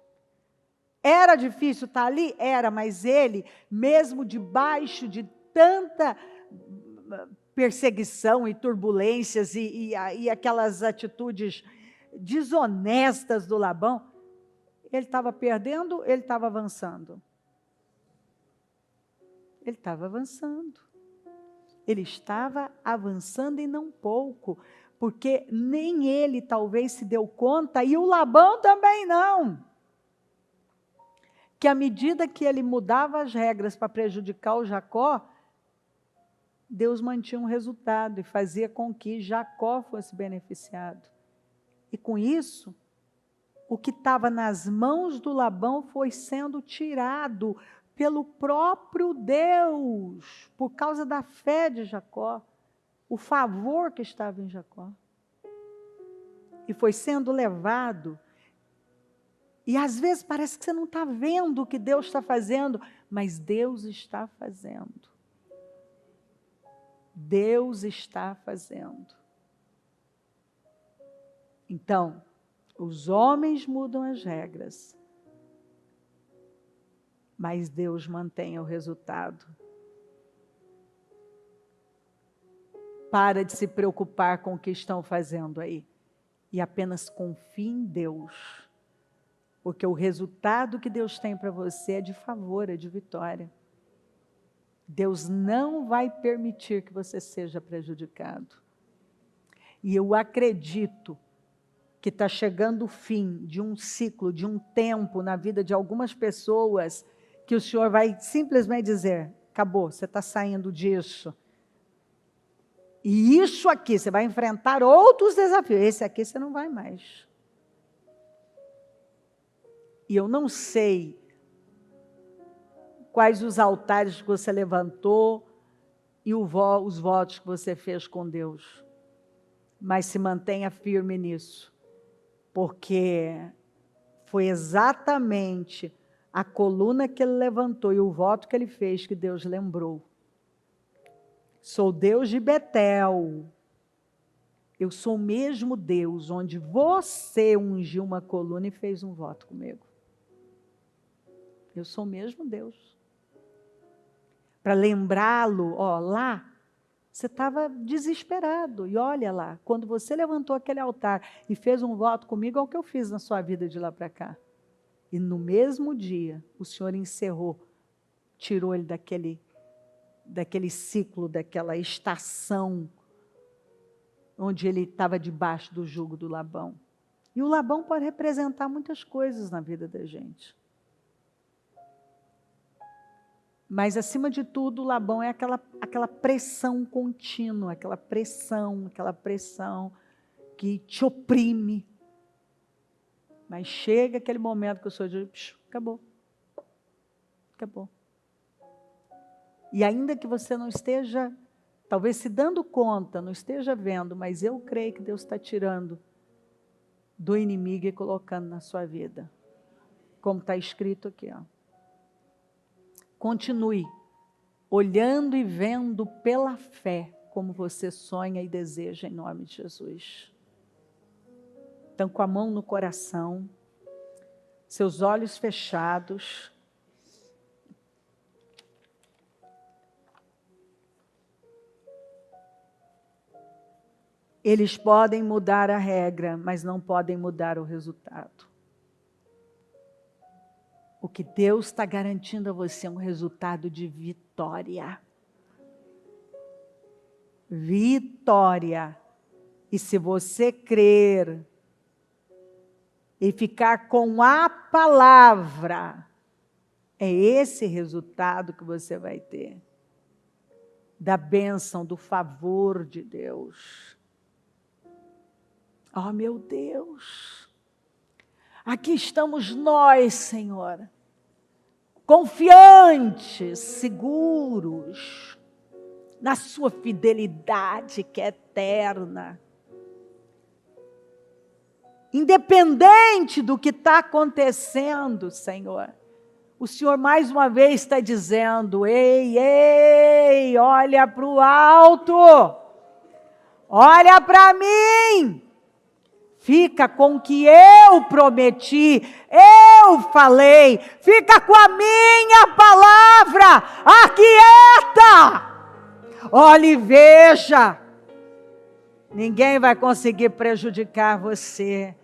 Era difícil estar ali? Era, mas ele, mesmo debaixo de tanta perseguição e turbulências e aquelas atitudes desonestas do Labão, ele estava perdendo, ele estava avançando. Ele estava avançando. Ele estava avançando e não pouco, porque nem ele talvez se deu conta, e o Labão também não, que à medida que ele mudava as regras para prejudicar o Jacó, Deus mantinha um resultado e fazia com que Jacó fosse beneficiado. E com isso, o que estava nas mãos do Labão foi sendo tirado pelo próprio Deus, por causa da fé de Jacó, o favor que estava em Jacó. E foi sendo levado. E às vezes parece que você não está vendo o que Deus está fazendo, mas Deus está fazendo. Deus está fazendo. Então, os homens mudam as regras, mas Deus mantém o resultado. Para de se preocupar com o que estão fazendo aí e apenas confie em Deus, porque o resultado que Deus tem para você é de favor, é de vitória. Deus não vai permitir que você seja prejudicado. E eu acredito que está chegando o fim de um ciclo, de um tempo na vida de algumas pessoas, que o Senhor vai simplesmente dizer, acabou, você está saindo disso. E isso aqui, você vai enfrentar outros desafios. Esse aqui você não vai mais. E eu não sei quais os altares que você levantou e os votos que você fez com Deus. Mas se mantenha firme nisso, porque foi exatamente a coluna que ele levantou e o voto que ele fez que Deus lembrou. Sou Deus de Betel. Eu sou o mesmo Deus onde você ungiu uma coluna e fez um voto comigo. Eu sou o mesmo Deus. Para lembrá-lo, lá, você estava desesperado. E olha lá, quando você levantou aquele altar e fez um voto comigo, é o que eu fiz na sua vida de lá para cá. E no mesmo dia, o Senhor encerrou, tirou ele daquele ciclo, daquela estação, onde ele estava debaixo do jugo do Labão. E o Labão pode representar muitas coisas na vida da gente. Mas, acima de tudo, o Labão é aquela pressão contínua, aquela pressão que te oprime. Mas chega aquele momento que o Senhor diz, acabou. Acabou. E ainda que você não esteja, talvez se dando conta, não esteja vendo, mas eu creio que Deus está tirando do inimigo e colocando na sua vida. Como está escrito aqui, Continue olhando e vendo pela fé, como você sonha e deseja em nome de Jesus. Então, com a mão no coração, seus olhos fechados, eles podem mudar a regra, mas não podem mudar o resultado. O que Deus está garantindo a você é um resultado de vitória. Vitória. E se você crer e ficar com a palavra, é esse resultado que você vai ter. Da bênção, do favor de Deus. Oh, meu Deus! Aqui estamos nós, Senhor, confiantes, seguros, na sua fidelidade que é eterna. Independente do que está acontecendo, Senhor, o Senhor mais uma vez está dizendo, ei, olha para o alto, olha para mim. Fica com o que eu prometi, eu falei, fica com a minha palavra, aquieta, olhe e veja, ninguém vai conseguir prejudicar você.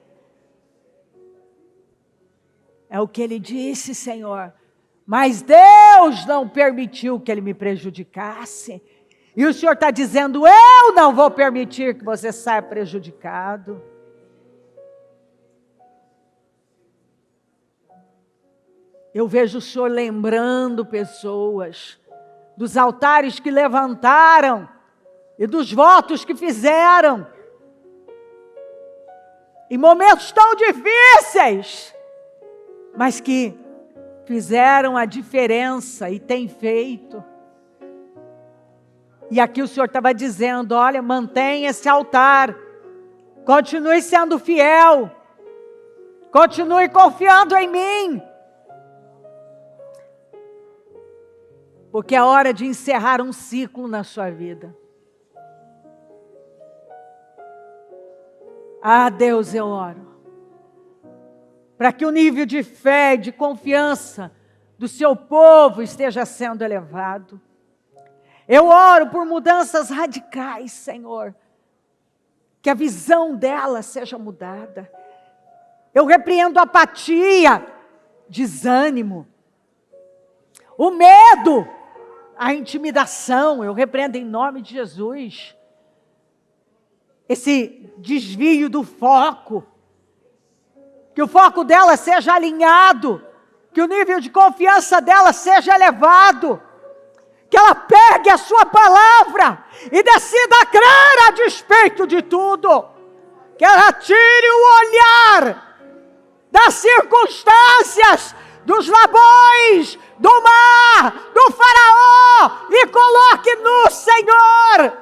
É o que ele disse, Senhor, mas Deus não permitiu que ele me prejudicasse, e o Senhor está dizendo, eu não vou permitir que você saia prejudicado. Eu vejo o Senhor lembrando pessoas dos altares que levantaram e dos votos que fizeram. Em momentos tão difíceis, mas que fizeram a diferença e têm feito. E aqui o Senhor estava dizendo, olha, mantenha esse altar, continue sendo fiel, continue confiando em mim. Porque é hora de encerrar um ciclo na sua vida. Ah, Deus, eu oro. Para que o nível de fé, de confiança do seu povo esteja sendo elevado. Eu oro por mudanças radicais, Senhor. Que a visão dela seja mudada. Eu repreendo a apatia, desânimo, o medo, a intimidação, eu repreendo em nome de Jesus. Esse desvio do foco. Que o foco dela seja alinhado. Que o nível de confiança dela seja elevado. Que ela pegue a sua palavra e decida a crer a despeito de tudo. Que ela tire o olhar das circunstâncias, dos Labões, do mar, do faraó, e coloque no Senhor,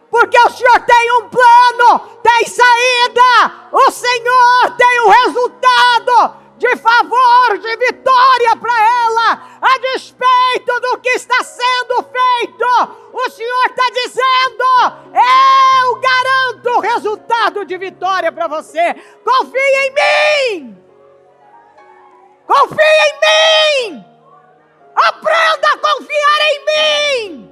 porque o Senhor tem um plano, fardo de vitória para você. Confia em mim! Confia em mim! Aprenda a confiar em mim!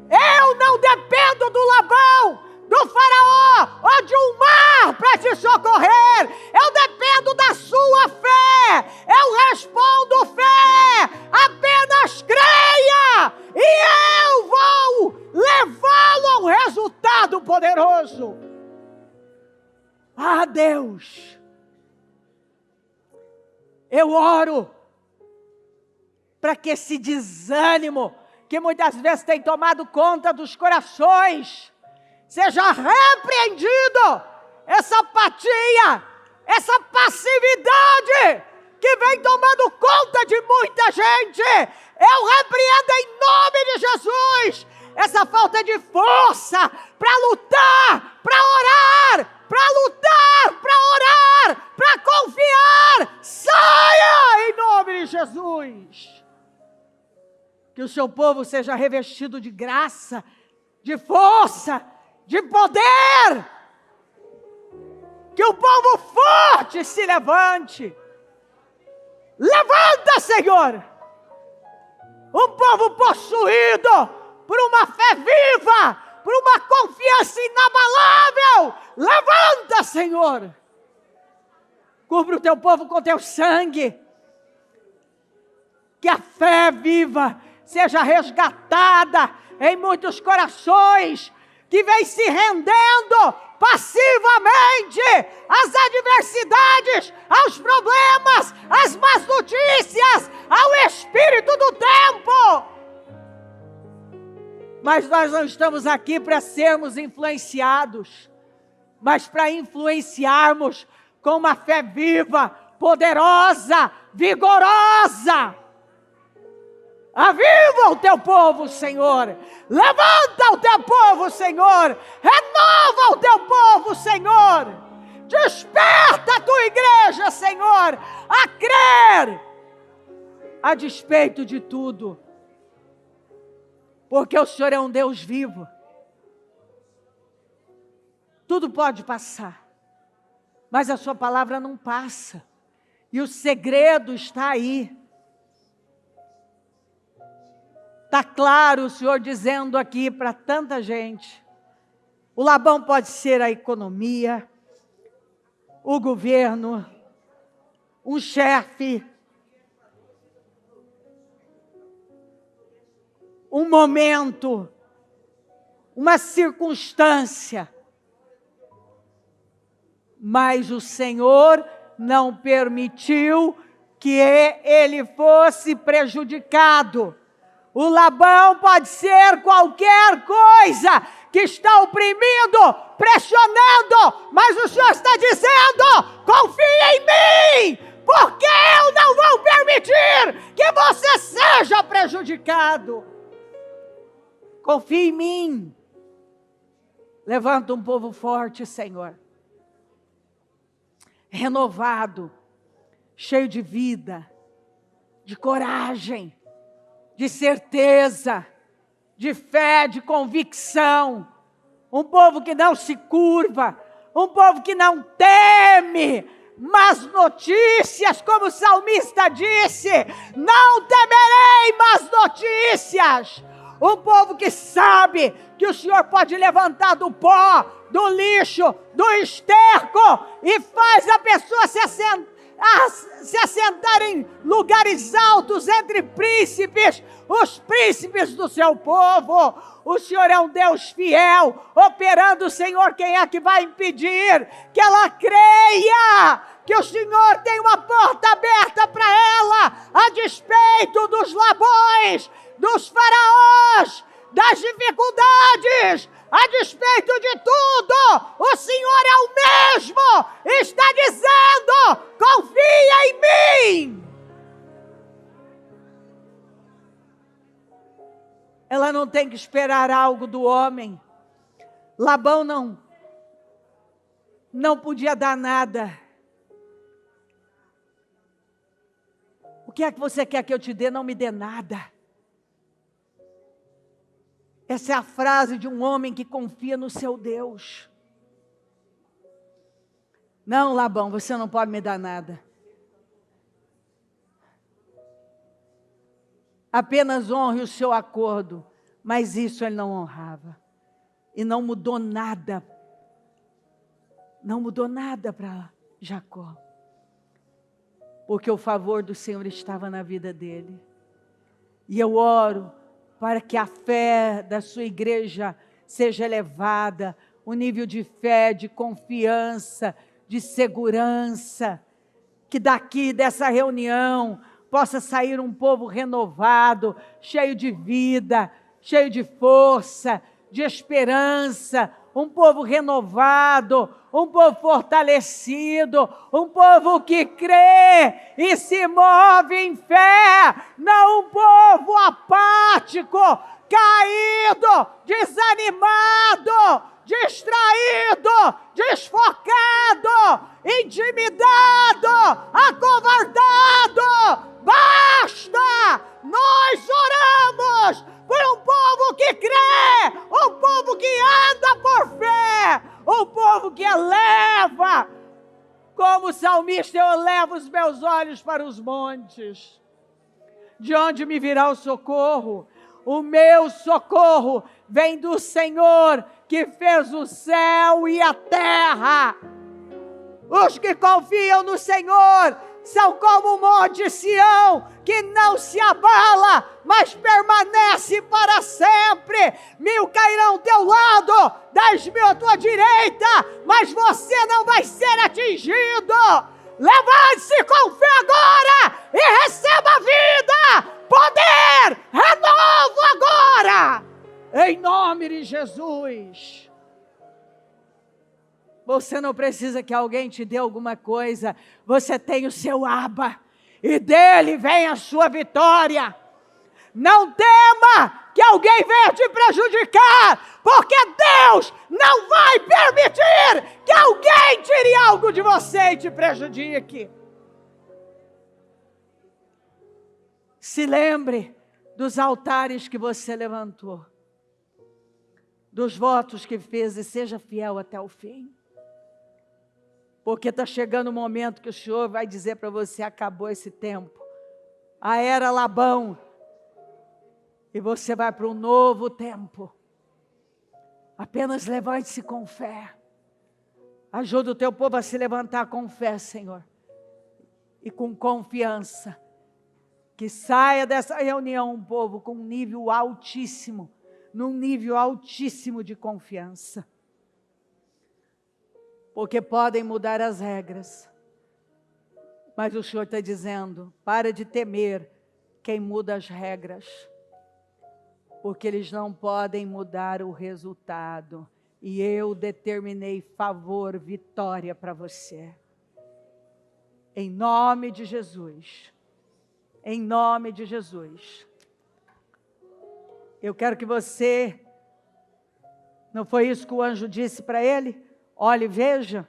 Eu não dependo do Labão, do faraó ou de um mar para te socorrer. Eu dependo da sua fé. Eu respondo fé. Apenas creia e eu vou levá-lo a um resultado poderoso. Ah, Deus, eu oro para que esse desânimo que muitas vezes tem tomado conta dos corações seja repreendido. Essa apatia, essa passividade que vem tomando conta de muita gente, eu repreendo em nome de Jesus essa falta de força para lutar, para orar, para lutar, para orar, para confiar. Saia em nome de Jesus. Que o seu povo seja revestido de graça, de força, de poder. Que o povo forte se levante. Levanta, Senhor. Um povo possuído por uma fé viva, por uma confiança inabalável. Levanta, Senhor. Cubra o teu povo com teu sangue. Que a fé viva seja resgatada em muitos corações que vem se rendendo passivamente às adversidades, aos problemas, às más notícias, ao espírito do tempo. Mas nós não estamos aqui para sermos influenciados, mas para influenciarmos com uma fé viva, poderosa, vigorosa. Aviva o teu povo, Senhor. Levanta o teu povo, Senhor. Renova o teu povo, Senhor. Desperta a tua igreja, Senhor, a crer, a despeito de tudo. Porque o Senhor é um Deus vivo. Tudo pode passar, mas a sua palavra não passa. E o segredo está aí. Está claro o Senhor dizendo aqui para tanta gente. O Labão pode ser a economia, o governo, um chefe, um momento, uma circunstância. Mas o Senhor não permitiu que ele fosse prejudicado. O Labão pode ser qualquer coisa que está oprimindo, pressionando, mas o Senhor está dizendo: confia em mim, porque eu não vou permitir que você seja prejudicado. Confia em mim. Levanta um povo forte, Senhor, renovado, cheio de vida, de coragem, de certeza, de fé, de convicção. Um povo que não se curva, um povo que não teme más notícias, como o salmista disse: não temerei más notícias. Um povo que sabe que o Senhor pode levantar do pó, do lixo, do esterco, e faz a pessoa se assentar em lugares altos entre príncipes, os príncipes do seu povo. O Senhor é um Deus fiel, operando, Senhor. Quem é que vai impedir que ela creia que o Senhor tem uma porta aberta para ela, a despeito dos Labões, dos faraós, das dificuldades, a despeito de tudo? O Senhor é o mesmo, está dizendo: confia em mim. Ela não tem que esperar algo do homem. Labão não podia dar nada. O que é que você quer que eu te dê? Não me dê nada. Essa é a frase de um homem que confia no seu Deus. Não, Labão, você não pode me dar nada. Apenas honre o seu acordo. Mas isso ele não honrava. E não mudou nada. Não mudou nada para Jacó. Porque o favor do Senhor estava na vida dele. E eu oro para que a fé da sua igreja seja elevada, o nível de fé, de confiança, de segurança, que daqui dessa reunião possa sair um povo renovado, cheio de vida, cheio de força, de esperança, um povo renovado, um povo fortalecido, um povo que crê e se move em fé, não um povo apático, caído, desanimado, distraído, desfocado, intimidado, acovardado. Basta! Nós oramos por um povo que crê, um povo que anda por fé, um povo que eleva. Como salmista, eu elevo os meus olhos para os montes. De onde me virá o socorro? O meu socorro vem do Senhor, que fez o céu e a terra. Os que confiam no Senhor são como o monte Sião, que não se abala, mas permanece para sempre. 1000 cairão ao teu lado, 10.000 à tua direita, mas você não vai ser atingido. Levante-se com fé agora e receba vida, poder, renovo agora, em nome de Jesus. Você não precisa que alguém te dê alguma coisa. Você tem o seu Abba. E dele vem a sua vitória. Não tema que alguém venha te prejudicar. Porque Deus não vai permitir que alguém tire algo de você e te prejudique. Se lembre dos altares que você levantou. Dos votos que fez e seja fiel até o fim. Porque está chegando o momento que o Senhor vai dizer para você: acabou esse tempo. A era Labão. E você vai para um novo tempo. Apenas levante-se com fé. Ajuda o teu povo a se levantar com fé, Senhor. E com confiança. Que saia dessa reunião um povo com um nível altíssimo. Num nível altíssimo de confiança. Porque podem mudar as regras. Mas o Senhor está dizendo: para de temer quem muda as regras. Porque eles não podem mudar o resultado. E eu determinei favor, vitória para você. Em nome de Jesus. Em nome de Jesus. Eu quero que você... Não foi isso que o anjo disse para ele? Olhe e veja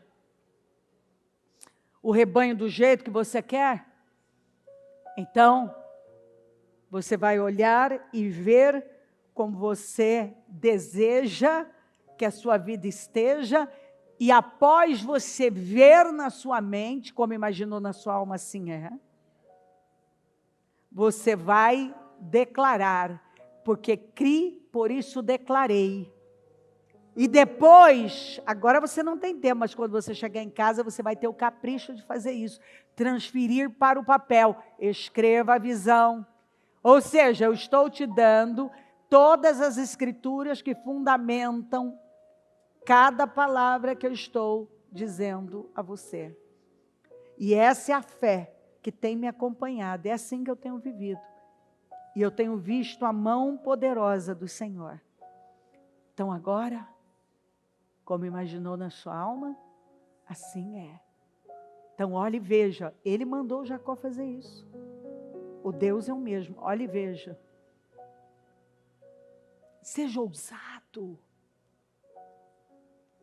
o rebanho do jeito que você quer. Então, você vai olhar e ver como você deseja que a sua vida esteja. E após você ver na sua mente, como imaginou na sua alma, assim é. Você vai declarar, porque criei, por isso declarei. E depois, agora você não tem tempo, mas quando você chegar em casa, você vai ter o capricho de fazer isso. Transferir para o papel. Escreva a visão. Ou seja, eu estou te dando todas as escrituras que fundamentam cada palavra que eu estou dizendo a você. E essa é a fé que tem me acompanhado. É assim que eu tenho vivido. E eu tenho visto a mão poderosa do Senhor. Então agora... Como imaginou na sua alma, assim é. Então olhe e veja, ele mandou Jacó fazer isso. O Deus é o mesmo, olhe e veja. Seja ousado.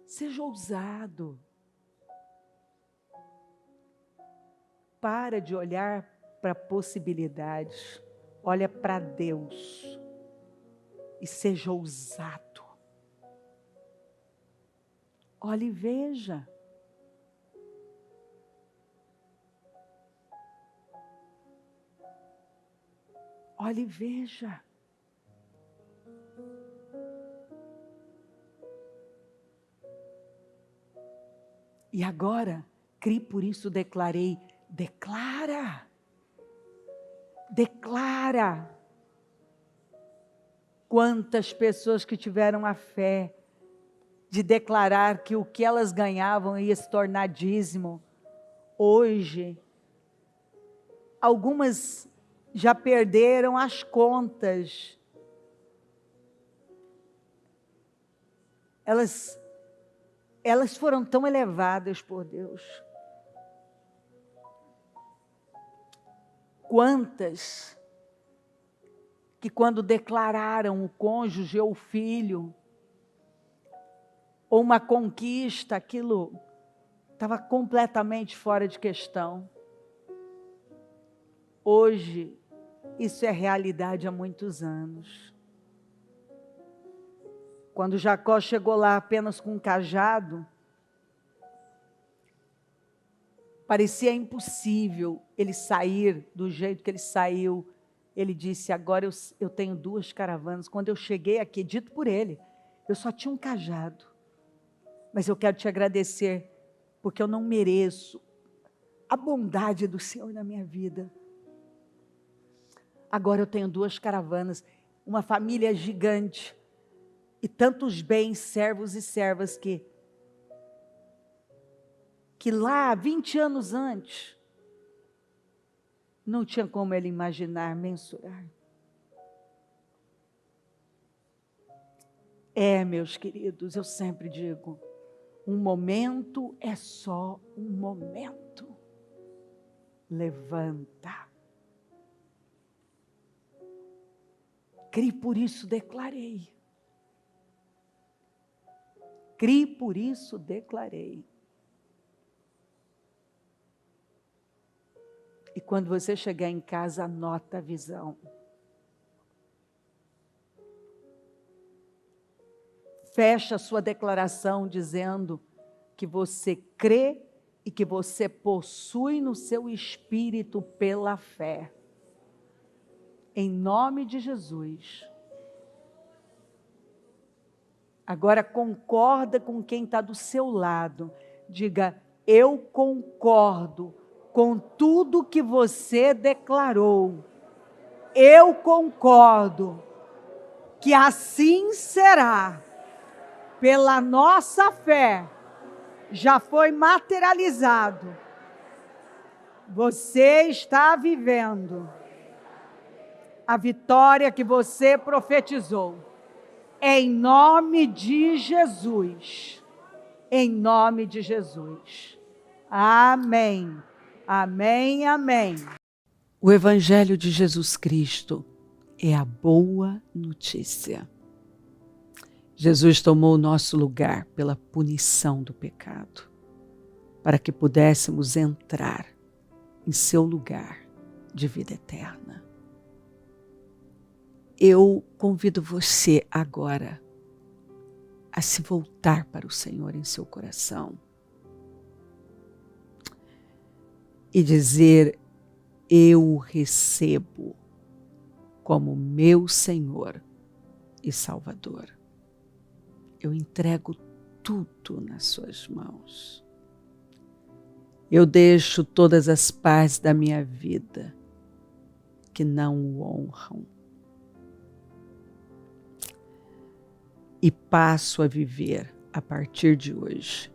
Seja ousado. Para de olhar para possibilidades. Olha para Deus. E seja ousado. Olhe e veja. Olhe e veja. E agora, criei, por isso declarei. Declara. Declara. Quantas pessoas que tiveram a fé de declarar que o que elas ganhavam ia se tornar dízimo. Hoje, algumas já perderam as contas. Elas foram tão elevadas por Deus. Quantas que quando declararam o cônjuge ou o filho, ou uma conquista, aquilo estava completamente fora de questão. Hoje, isso é realidade há muitos anos. Quando Jacó chegou lá apenas com um cajado, parecia impossível ele sair do jeito que ele saiu. Ele disse, agora eu tenho 2 caravanas. Quando eu cheguei aqui, dito por ele, eu só tinha um cajado. Mas eu quero te agradecer, porque eu não mereço a bondade do Senhor na minha vida. Agora eu tenho 2 caravanas, uma família gigante, e tantos bens, servos e servas que lá, 20 anos antes, não tinha como ele imaginar, mensurar. Meus queridos, eu sempre digo, um momento é só um momento. Levanta. Criei, por isso declarei. Criei, por isso declarei. E quando você chegar em casa, anota a visão. Fecha a sua declaração dizendo que você crê e que você possui no seu espírito pela fé. Em nome de Jesus. Agora concorda com quem está do seu lado. Diga, eu concordo com tudo que você declarou. Eu concordo que assim será. Pela nossa fé, já foi materializado. Você está vivendo a vitória que você profetizou. Em nome de Jesus. Em nome de Jesus. Amém. Amém, amém. O Evangelho de Jesus Cristo é a boa notícia. Jesus tomou o nosso lugar pela punição do pecado, para que pudéssemos entrar em seu lugar de vida eterna. Eu convido você agora a se voltar para o Senhor em seu coração e dizer, eu o recebo como meu Senhor e Salvador. Eu entrego tudo nas suas mãos. Eu deixo todas as partes da minha vida que não o honram. E passo a viver, a partir de hoje,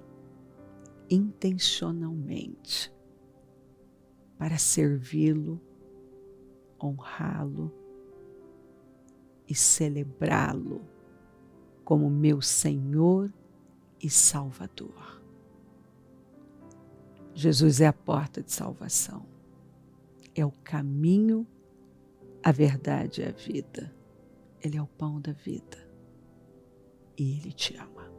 intencionalmente, para servi-lo, honrá-lo e celebrá-lo como meu Senhor e Salvador. Jesus é a porta de salvação. É o caminho, a verdade e a vida. Ele é o pão da vida. E Ele te ama.